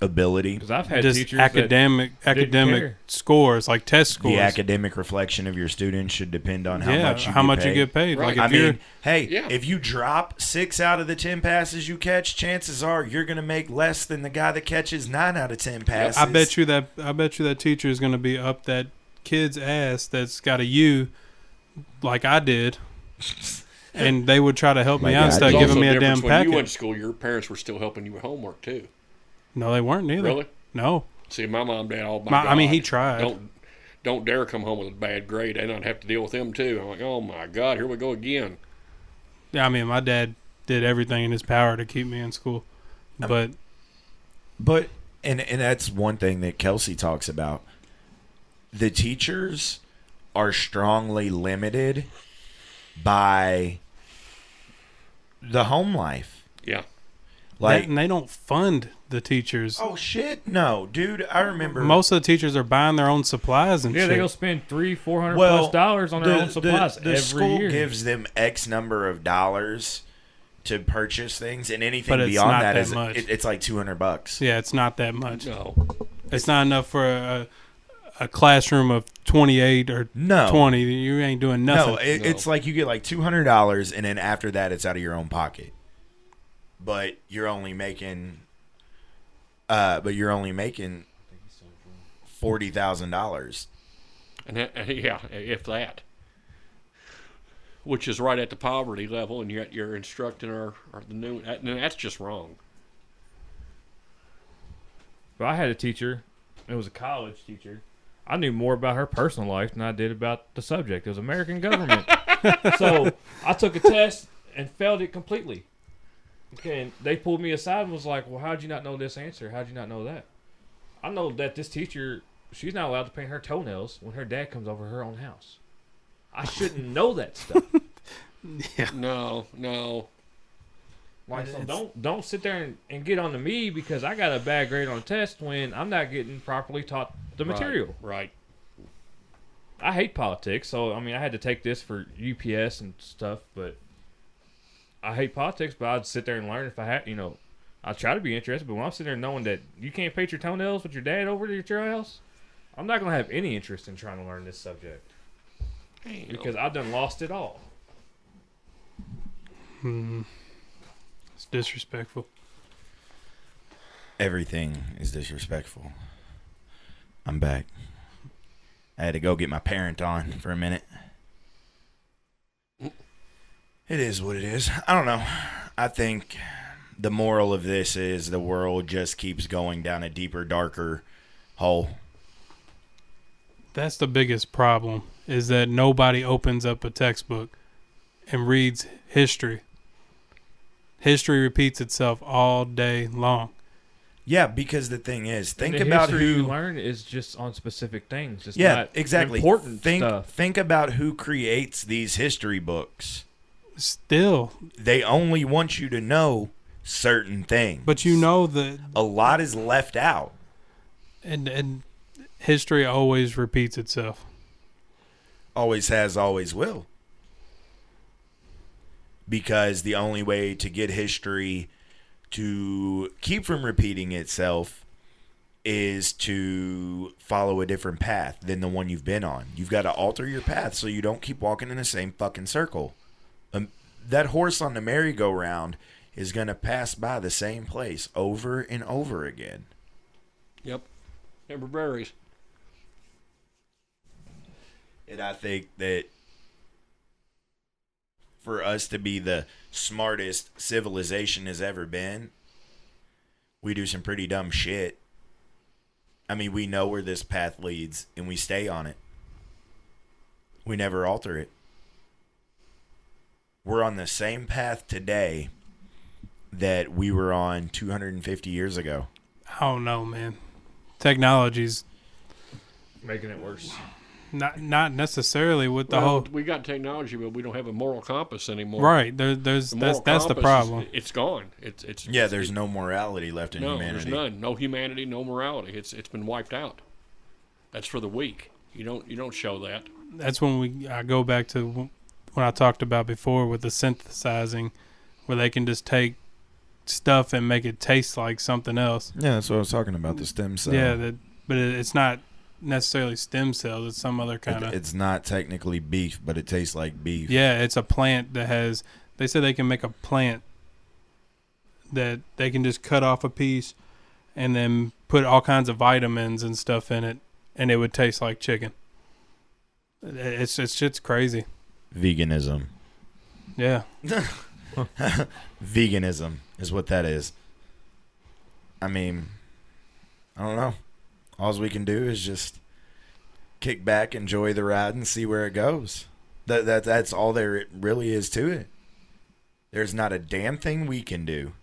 Ability. Because I've had just teachers academic care. scores, like test scores. The academic reflection of your students should depend on how much you get paid. Right. Like if you drop 6 out of the 10 passes you catch, chances are you're going to make less than the guy that catches 9 out of 10 passes. I bet you that teacher is going to be up that kid's ass that's got a U, like I did, and they would try to help me out instead of giving me a damn when packet. you went to school, your parents were still helping you with homework too. No, they weren't either. Really? No. See, my mom, dad, God, I mean, he tried. Don't dare come home with a bad grade. They don't have to deal with them too. I'm like, oh my God, here we go again. Yeah, I mean, my dad did everything in his power to keep me in school, but and that's one thing that Kelsey talks about. The teachers are strongly limited by the home life. Yeah. And they don't fund the teachers. Oh shit, no, dude! I remember most of the teachers are buying their own supplies and shit. Yeah, they'll spend $300-400 plus on their own supplies the every school year. gives them X number of dollars to purchase things, and anything But it's beyond not that that is much. it's like $200. Yeah, it's not that much. No. It's not enough for a classroom of 28 or No. 20. You ain't doing nothing. No, it's like you get like $200, and then after that, it's out of your own pocket. But you're only making, $40,000. And yeah, if that. Which is right at the poverty level, and yet you're instructing the new. And that's just wrong. But I had a teacher. It was a college teacher. I knew more about her personal life than I did about the subject. It was American government. So I took a test and failed it completely. Okay, and they pulled me aside and was like, well, how'd you not know this answer? How'd you not know that? I know that this teacher, she's not allowed to paint her toenails when her dad comes over her own house. I shouldn't know that stuff. Yeah. No. Like, so don't sit there and get on to me because I got a bad grade on a test when I'm not getting properly taught the material. Right. I hate politics, so I mean I had to take this for UPS and stuff, but I hate politics, but I'd sit there and learn if I had, I'd try to be interested, but when I'm sitting there knowing that you can't paint your toenails with your dad over at your house, I'm not going to have any interest in trying to learn this subject. Because I've done lost it all. It's disrespectful. Everything is disrespectful. I'm back. I had to go get my parent on for a minute. It is what it is. I don't know. I think the moral of this is the world just keeps going down a deeper, darker hole. That's the biggest problem, is that nobody opens up a textbook and reads history. History repeats itself all day long. Yeah, because the thing is, think And the about history who you learn is just on specific things. It's Yeah, not exactly. important stuff. Think about who creates these history books. Still. They only want you to know certain things. But you know that a lot is left out. and history always repeats itself. Always has, always will. Because the only way to get history to keep from repeating itself is to follow a different path than the one you've been on. You've got to alter your path so you don't keep walking in the same fucking circle. That horse on the merry-go-round is going to pass by the same place over and over again. Yep. Never varies. And I think that for us to be the smartest civilization has ever been, we do some pretty dumb shit. I mean, we know where this path leads, and we stay on it. We never alter it. We're on the same path today that we were on 250 years ago. I don't know, man. Technology's Making it worse. not necessarily with the whole we got technology, but we don't have a moral compass anymore. right. That's the compass problem. It's gone. It's Yeah, there's no morality left in humanity. There's none. No humanity, no morality. It's been wiped out. That's for the weak. You don't show that. That's when I go back to when I talked about before with the synthesizing, where they can just take stuff and make it taste like something else. Yeah, that's what I was talking about, the stem cell. Yeah, but it's not necessarily stem cells. It's some other kind of. It's not technically beef, but it tastes like beef. Yeah, it's a plant that has. They said they can make a plant that they can just cut off a piece and then put all kinds of vitamins and stuff in it, and it would taste like chicken. It's shit's crazy. Veganism. Yeah. Veganism is what that is. I mean, I don't know. All we can do is just kick back, enjoy the ride, and see where it goes. That's all there really is to it. There's not a damn thing we can do.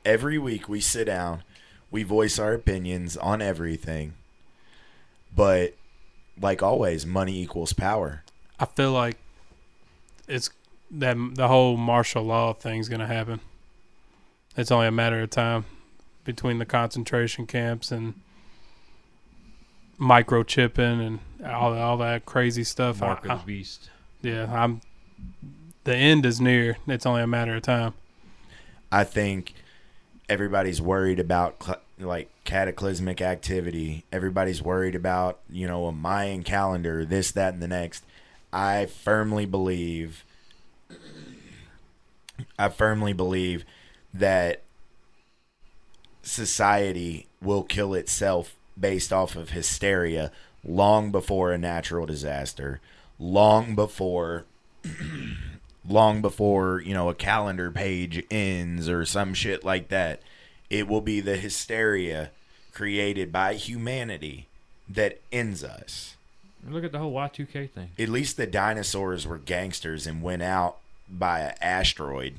Every week we sit down, we voice our opinions on everything. But like always, money equals power. I feel like it's that the whole martial law thing's going to happen. It's only a matter of time between the concentration camps and microchipping and all that crazy stuff. Mark of the beast. Yeah, the end is near. It's only a matter of time. I think everybody's worried about like cataclysmic activity. Everybody's worried about, a Mayan calendar, this, that, and the next. I firmly believe that society will kill itself based off of hysteria long before a natural disaster, long before a calendar page ends or some shit like that. It will be the hysteria created by humanity that ends us. Look at the whole Y2K thing. At least the dinosaurs were gangsters and went out by an asteroid.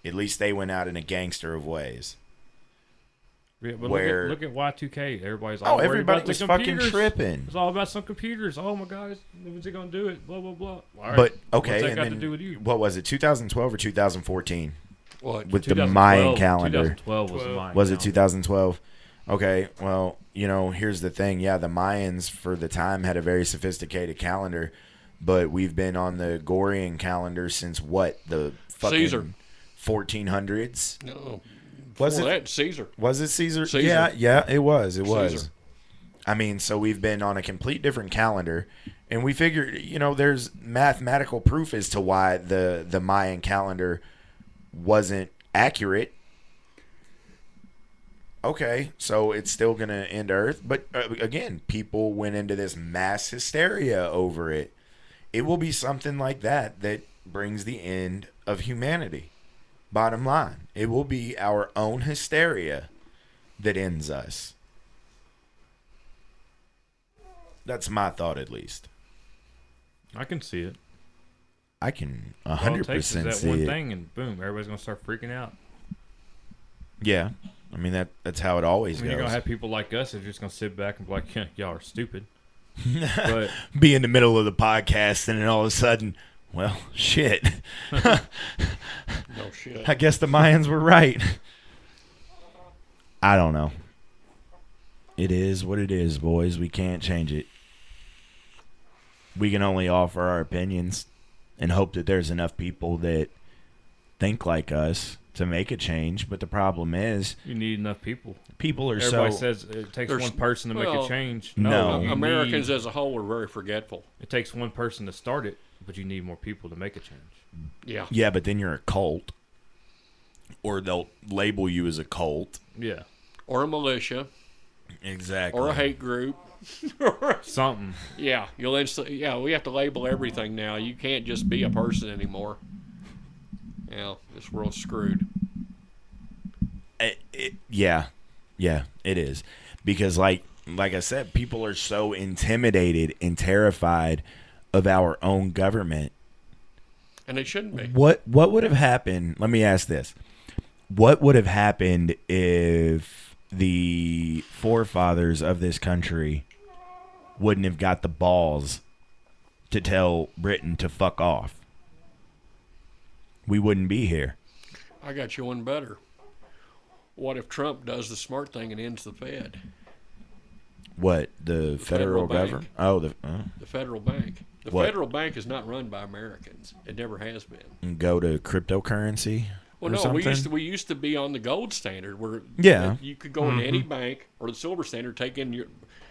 At least they went out in a gangster of ways. Yeah, but where look at Y2K. Everybody's all worried everybody about the was fucking computers. tripping. It's all about some computers. Oh my God, when's it gonna do it? Blah blah blah. All right. But okay, what's that and got then to do with you? what was it? 2012 or 2014? What? With the Mayan calendar. 2012 was the Mayan. Was it calendar. 2012? Okay, well, here's the thing. Yeah, the Mayans for the time had a very sophisticated calendar, but we've been on the Gorian calendar since what? The fucking Caesar. 1400s? No. Was Before it that, Caesar? Was it Caesar? Caesar. Yeah, it was. It was. Caesar. I mean, so we've been on a complete different calendar, and we figured, there's mathematical proof as to why the Mayan calendar wasn't accurate. Okay, so it's still going to end Earth. But again, people went into this mass hysteria over it. It will be something like that brings the end of humanity. Bottom line, it will be our own hysteria that ends us. That's my thought, at least. I can see it. I can All it 100% takes is that see one it. thing, and boom, everybody's gonna start freaking out. Yeah, I mean that's how it always I mean, you're goes. gonna have people like us that are just gonna sit back and be like, "Y'all are stupid." But Be in the middle of the podcast, and then all of a sudden, well, shit. No shit. I guess the Mayans were right. I don't know. It is what it is, boys. We can't change it. We can only offer our opinions and hope that there's enough people that think like us to make a change. But the problem is, you need enough people. people are Everybody so... says it takes There's- one person to make well, a change. No. you Americans need- as a whole are very forgetful. it takes one person to start it, but you need more people to make a change. Yeah. Yeah, but then you're a cult. Or they'll label you as a cult. Yeah, Or a militia. Exactly. Or a hate group. something. Yeah. We have to label everything now. You can't just be a person anymore. Yeah, this world's screwed. Yeah, it is. Because like I said, people are so intimidated and terrified of our own government. And they shouldn't be. What would have happened? Let me ask this. What would have happened if the forefathers of this country wouldn't have got the balls to tell Britain to fuck off? We wouldn't be here. I got you one better. What if Trump does the smart thing and ends the Fed? What, the federal bank. government? Oh, the Federal bank. The What? federal bank is not run by Americans. It never has been. go to cryptocurrency? Well, or no, something? we used to be on the gold standard where Yeah. you could go into any bank or the silver standard, take in your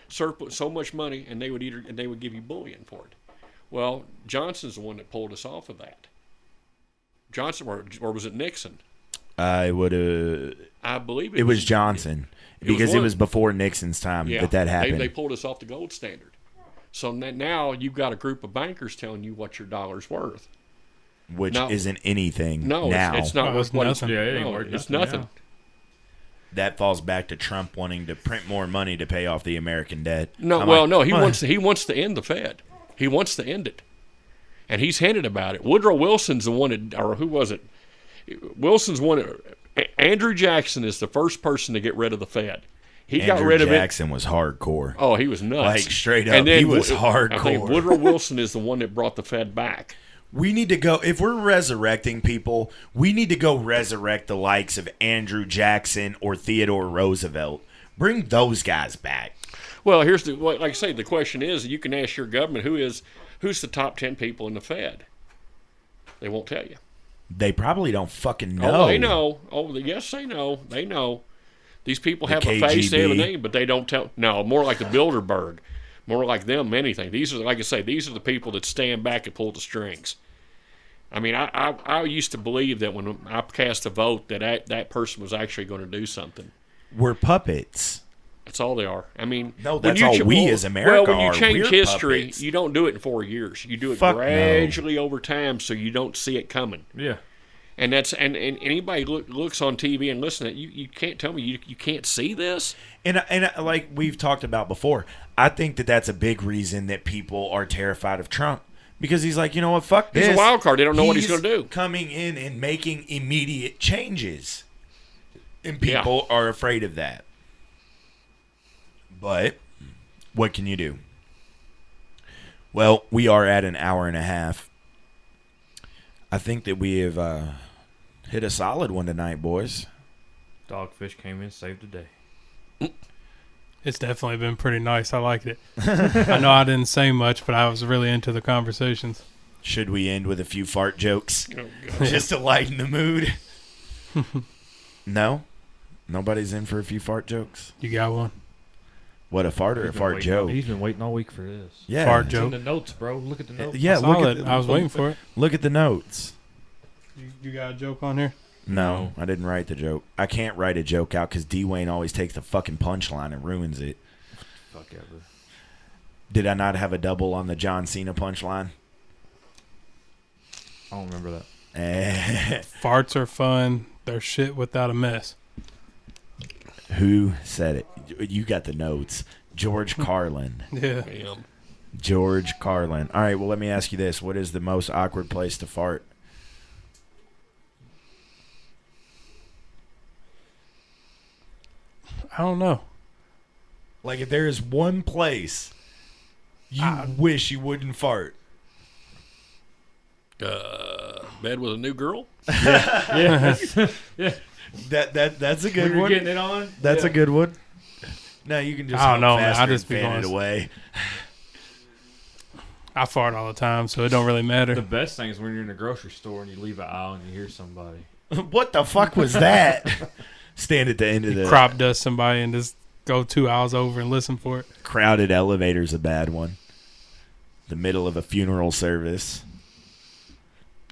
surplus so much money, and they would give you bullion for it. Well, Johnson's the one that pulled us off of that. Johnson, or was it Nixon? I would have. I believe It was Johnson because it one- was before Nixon's time that happened. They pulled us off the gold standard. So now you've got a group of bankers telling you what your dollar's worth. which No. isn't anything No, now. it's not Oh, worth it's what nothing. Yeah, it ain't no, worth it's nothing nothing. That falls back to Trump wanting to print more money to pay off the American debt. No, I'm well, like, no, he "What?" wants to end the Fed. He wants to end it, and he's hinted about it. Woodrow Wilson's the one that, or who was it? Wilson's one. Andrew Jackson is the first person to get rid of the Fed. He got Andrew rid of it. Jackson was hardcore. Oh, he was nuts. Like, straight up, And then he was I think hardcore. Woodrow Wilson is the one that brought the Fed back. We need to go, if we're resurrecting people, we need to go resurrect the likes of Andrew Jackson or Theodore Roosevelt. Bring those guys back. Well, like I say, the question is, you can ask your government who's the top 10 people in the Fed. They won't tell you. They probably don't fucking know. Oh, they know. Oh, yes, they know. They know. These people have The a face, they have a KGB. name, but they don't tell. No, more like the Bilderberg. More like them, anything. These are, like I say, these are the people that stand back and pull the strings. I mean, I used to believe that when I cast a vote that person was actually going to do something. We're puppets. That's all they are. I mean, No, when that's you all we as America Well, when you are. change We're history, puppets. you don't do it in 4 years. You do it Fuck no. gradually over time, so you don't see it coming. Yeah. And that's and anybody looks on TV and listen to it, you can't tell me you can't see this. And like we've talked about before, I think that's a big reason that people are terrified of Trump. Because he's like, you know what, fuck this. He's a wild card. They don't know what he's going to do. Coming in and making immediate changes. And people are afraid of that. But what can you do? Well, we are at an hour and a half. I think that we have hit a solid one tonight, boys. Dogfish came in, saved the day. It's definitely been pretty nice. I liked it. I know I didn't say much, but I was really into the conversations. Should we end with a few fart jokes? Oh, God. Just to lighten the mood? No? Nobody's in for a few fart jokes? You got one? What, a fart or a He's been fart waiting- joke? He's been waiting all week for this. Yeah. Fart It's in joke. the notes, bro. Look at the notes. Yeah, I saw look it. at I was waiting for it. look at the notes. You got a joke on here? No, I didn't write the joke. I can't write a joke out because D-Wayne always takes the fucking punchline and ruins it. Fuck ever. Did I not have a double on the John Cena punchline? I don't remember that. Farts are fun. They're shit without a mess. Who said it? You got the notes. George Carlin. Yeah. Damn. George Carlin. All right, well, let me ask you this. What is the most awkward place to fart? I don't know. Like, if there is one place you wish you wouldn't fart. Bed with a new girl? Yeah. Yeah. That's a When good you're one. getting it on. That's yeah. a good one. No, you can just I don't go know, man. faster I just and be fan it going- away. I fart all the time, so it don't really matter. The best thing is when you're in the grocery store and you leave an aisle and you hear somebody. What the fuck was that? Stand at the end of the Crop dust somebody and just go 2 hours over and listen for it. crowded elevator's a bad one. The middle of a funeral service.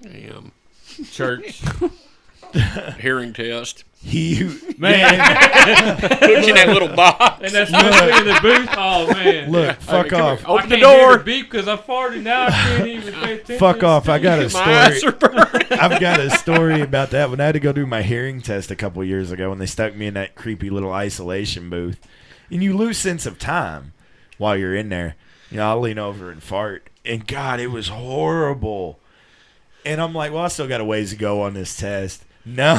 Damn. Church. Hearing test. He Man. Put you in that little box. And that's supposed in the booth. Oh, man. look, fuck come off. here. Open I the can't door. hear the beep because I farted. Now I can't even pay attention. Fuck off. I got a My eyes story. are burning. I've got a story about that. When I had to go do my hearing test a couple years ago, when they stuck me in that creepy little isolation booth, and you lose sense of time while you're in there. You know, I'll lean over and fart, and God, it was horrible. And I'm like, well, I still got a ways to go on this test. No,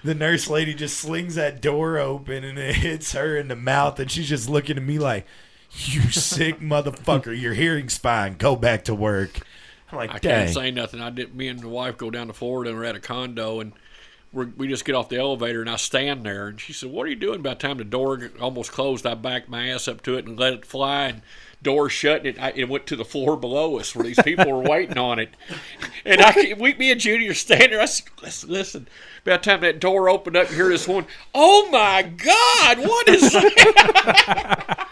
the nurse lady just slings that door open, and it hits her in the mouth, and she's just looking at me like, "You sick motherfucker! Your hearing's fine. Go back to work." I'm like, I dang. can't say nothing. Me and the wife go down to Florida, and we're at a condo, and we just get off the elevator, and I stand there, and she said, "What are you doing?" By the time the door almost closed, I backed my ass up to it and let it fly, and door shut, and it went to the floor below us where these people were waiting on it. And me and Judy are standing there. I said, listen. By the time that door opened up, you hear this one, "Oh my God, what is that?"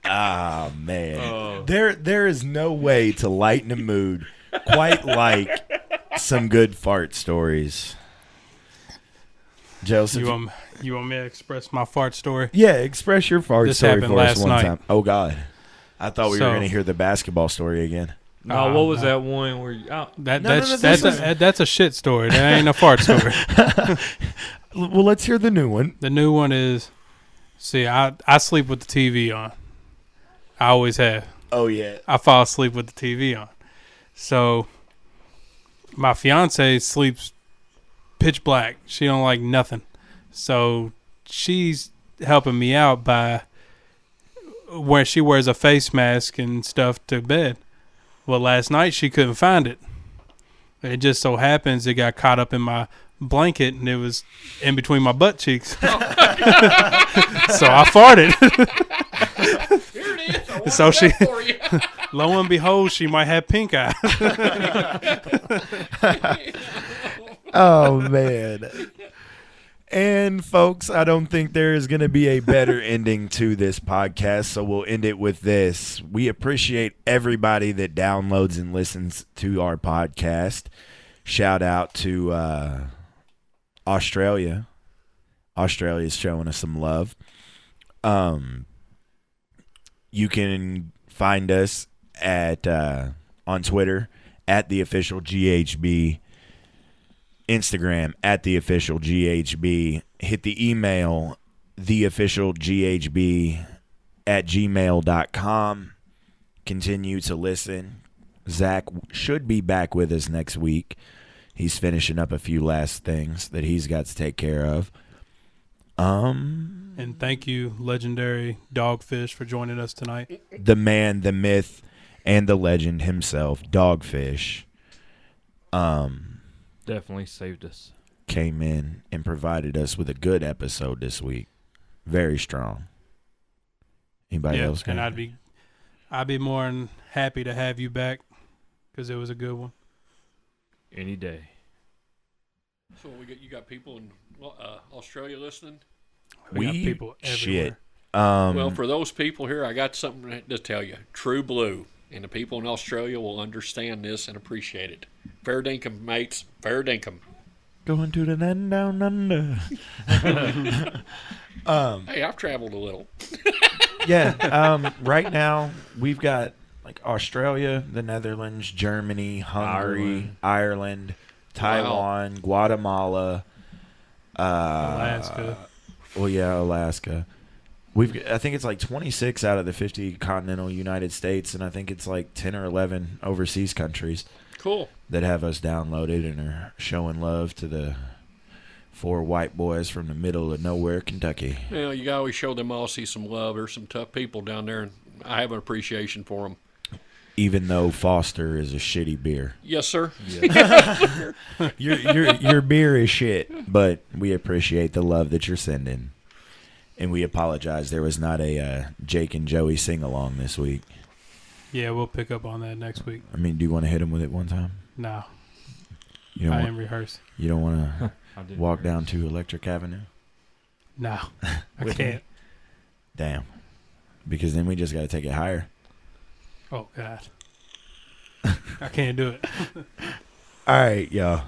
Ah, man. There is no way to lighten a mood quite like some good fart stories. Joseph. You want me to express my fart story? Yeah, express your fart This story happened for us last one night. time. Oh, God. I thought we were So- going to hear the basketball story again. No, what was that one where you... That's a shit story. That ain't a fart story. Well, let's hear the new one. The new one is, see, I sleep with the TV on. I always have. Oh, yeah. I fall asleep with the TV on. So my fiance sleeps pitch black. She don't like nothing. So she's helping me out by where she wears a face mask and stuff to bed. Well, last night she couldn't find it. It just so happens it got caught up in my blanket and it was in between my butt cheeks. So I farted. Here it is. So she, For you. lo and behold, she might have pink eye. Oh, man. And, folks, I don't think there is going to be a better ending to this podcast, so we'll end it with this. We appreciate everybody that downloads and listens to our podcast. Shout out to Australia. Australia's showing us some love. You can find us at on Twitter at the official GHB, Instagram at the official GHB. Hit the email theofficialghb@gmail.com. Continue to listen. Zach should be back with us next week. He's finishing up a few last things that he's got to take care of. And thank you, legendary Dogfish, for joining us tonight. The man, the myth, and the legend himself, Dogfish, Definitely saved us. came in and provided us with a good episode this week. Very strong. Anybody else? And I'd be more than happy to have you back because it was a good one. Any day. So you got people in Australia listening? We got people everywhere. shit. Well, for those people here, I got something to tell you. True blue. And the people in Australia will understand this and appreciate it. Fair dinkum, mates. Fair dinkum. Going to the land down under. Hey, I've traveled a little. Yeah. Right now, we've got like Australia, the Netherlands, Germany, Hungary, Ireland, Taiwan, Guatemala, Alaska. Well, yeah, Alaska. I think it's like 26 out of the 50 continental United States, and I think it's like 10 or 11 overseas countries Cool. that have us downloaded and are showing love to the 4 white boys from the middle of nowhere, Kentucky. You gotta always show them Aussies some love. There's some tough people down there, and I have an appreciation for them. Even though Foster is a shitty beer. Yes, sir. Your beer is shit, but we appreciate the love that you're sending. And we apologize. There was not a Jake and Joey sing-along this week. Yeah, we'll pick up on that next week. I mean, do you want to hit them with it one time? No, You don't I want, am rehearsed. you don't want to walk down to Electric Avenue? No, I With can't. me? Damn. Because then we just got to take it higher. Oh, God. I can't do it. All right, y'all.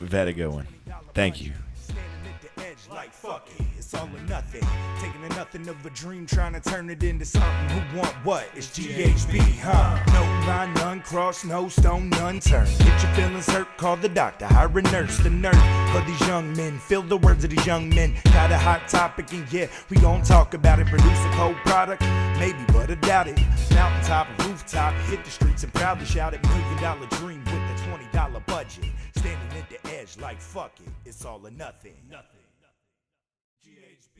We've had a good one. Thank you. Standing at the edge like fuck it, it's all or nothing. Taking a nothing of a dream, trying to turn it into something. Who want what? It's GHB, huh? No line, none cross, no stone, none turn. Get your feelings hurt, call the doctor, hire a nurse, the nerve of these young men. Feel the words of these young men. Got a hot topic, and yeah, we gon' talk about it. Produce a cold product, maybe, but I doubt it. Mountaintop, rooftop, hit the streets and proudly shout it. $1 million dream with a $20 budget. Standing at the edge like fuck it, it's all or nothing. GHB.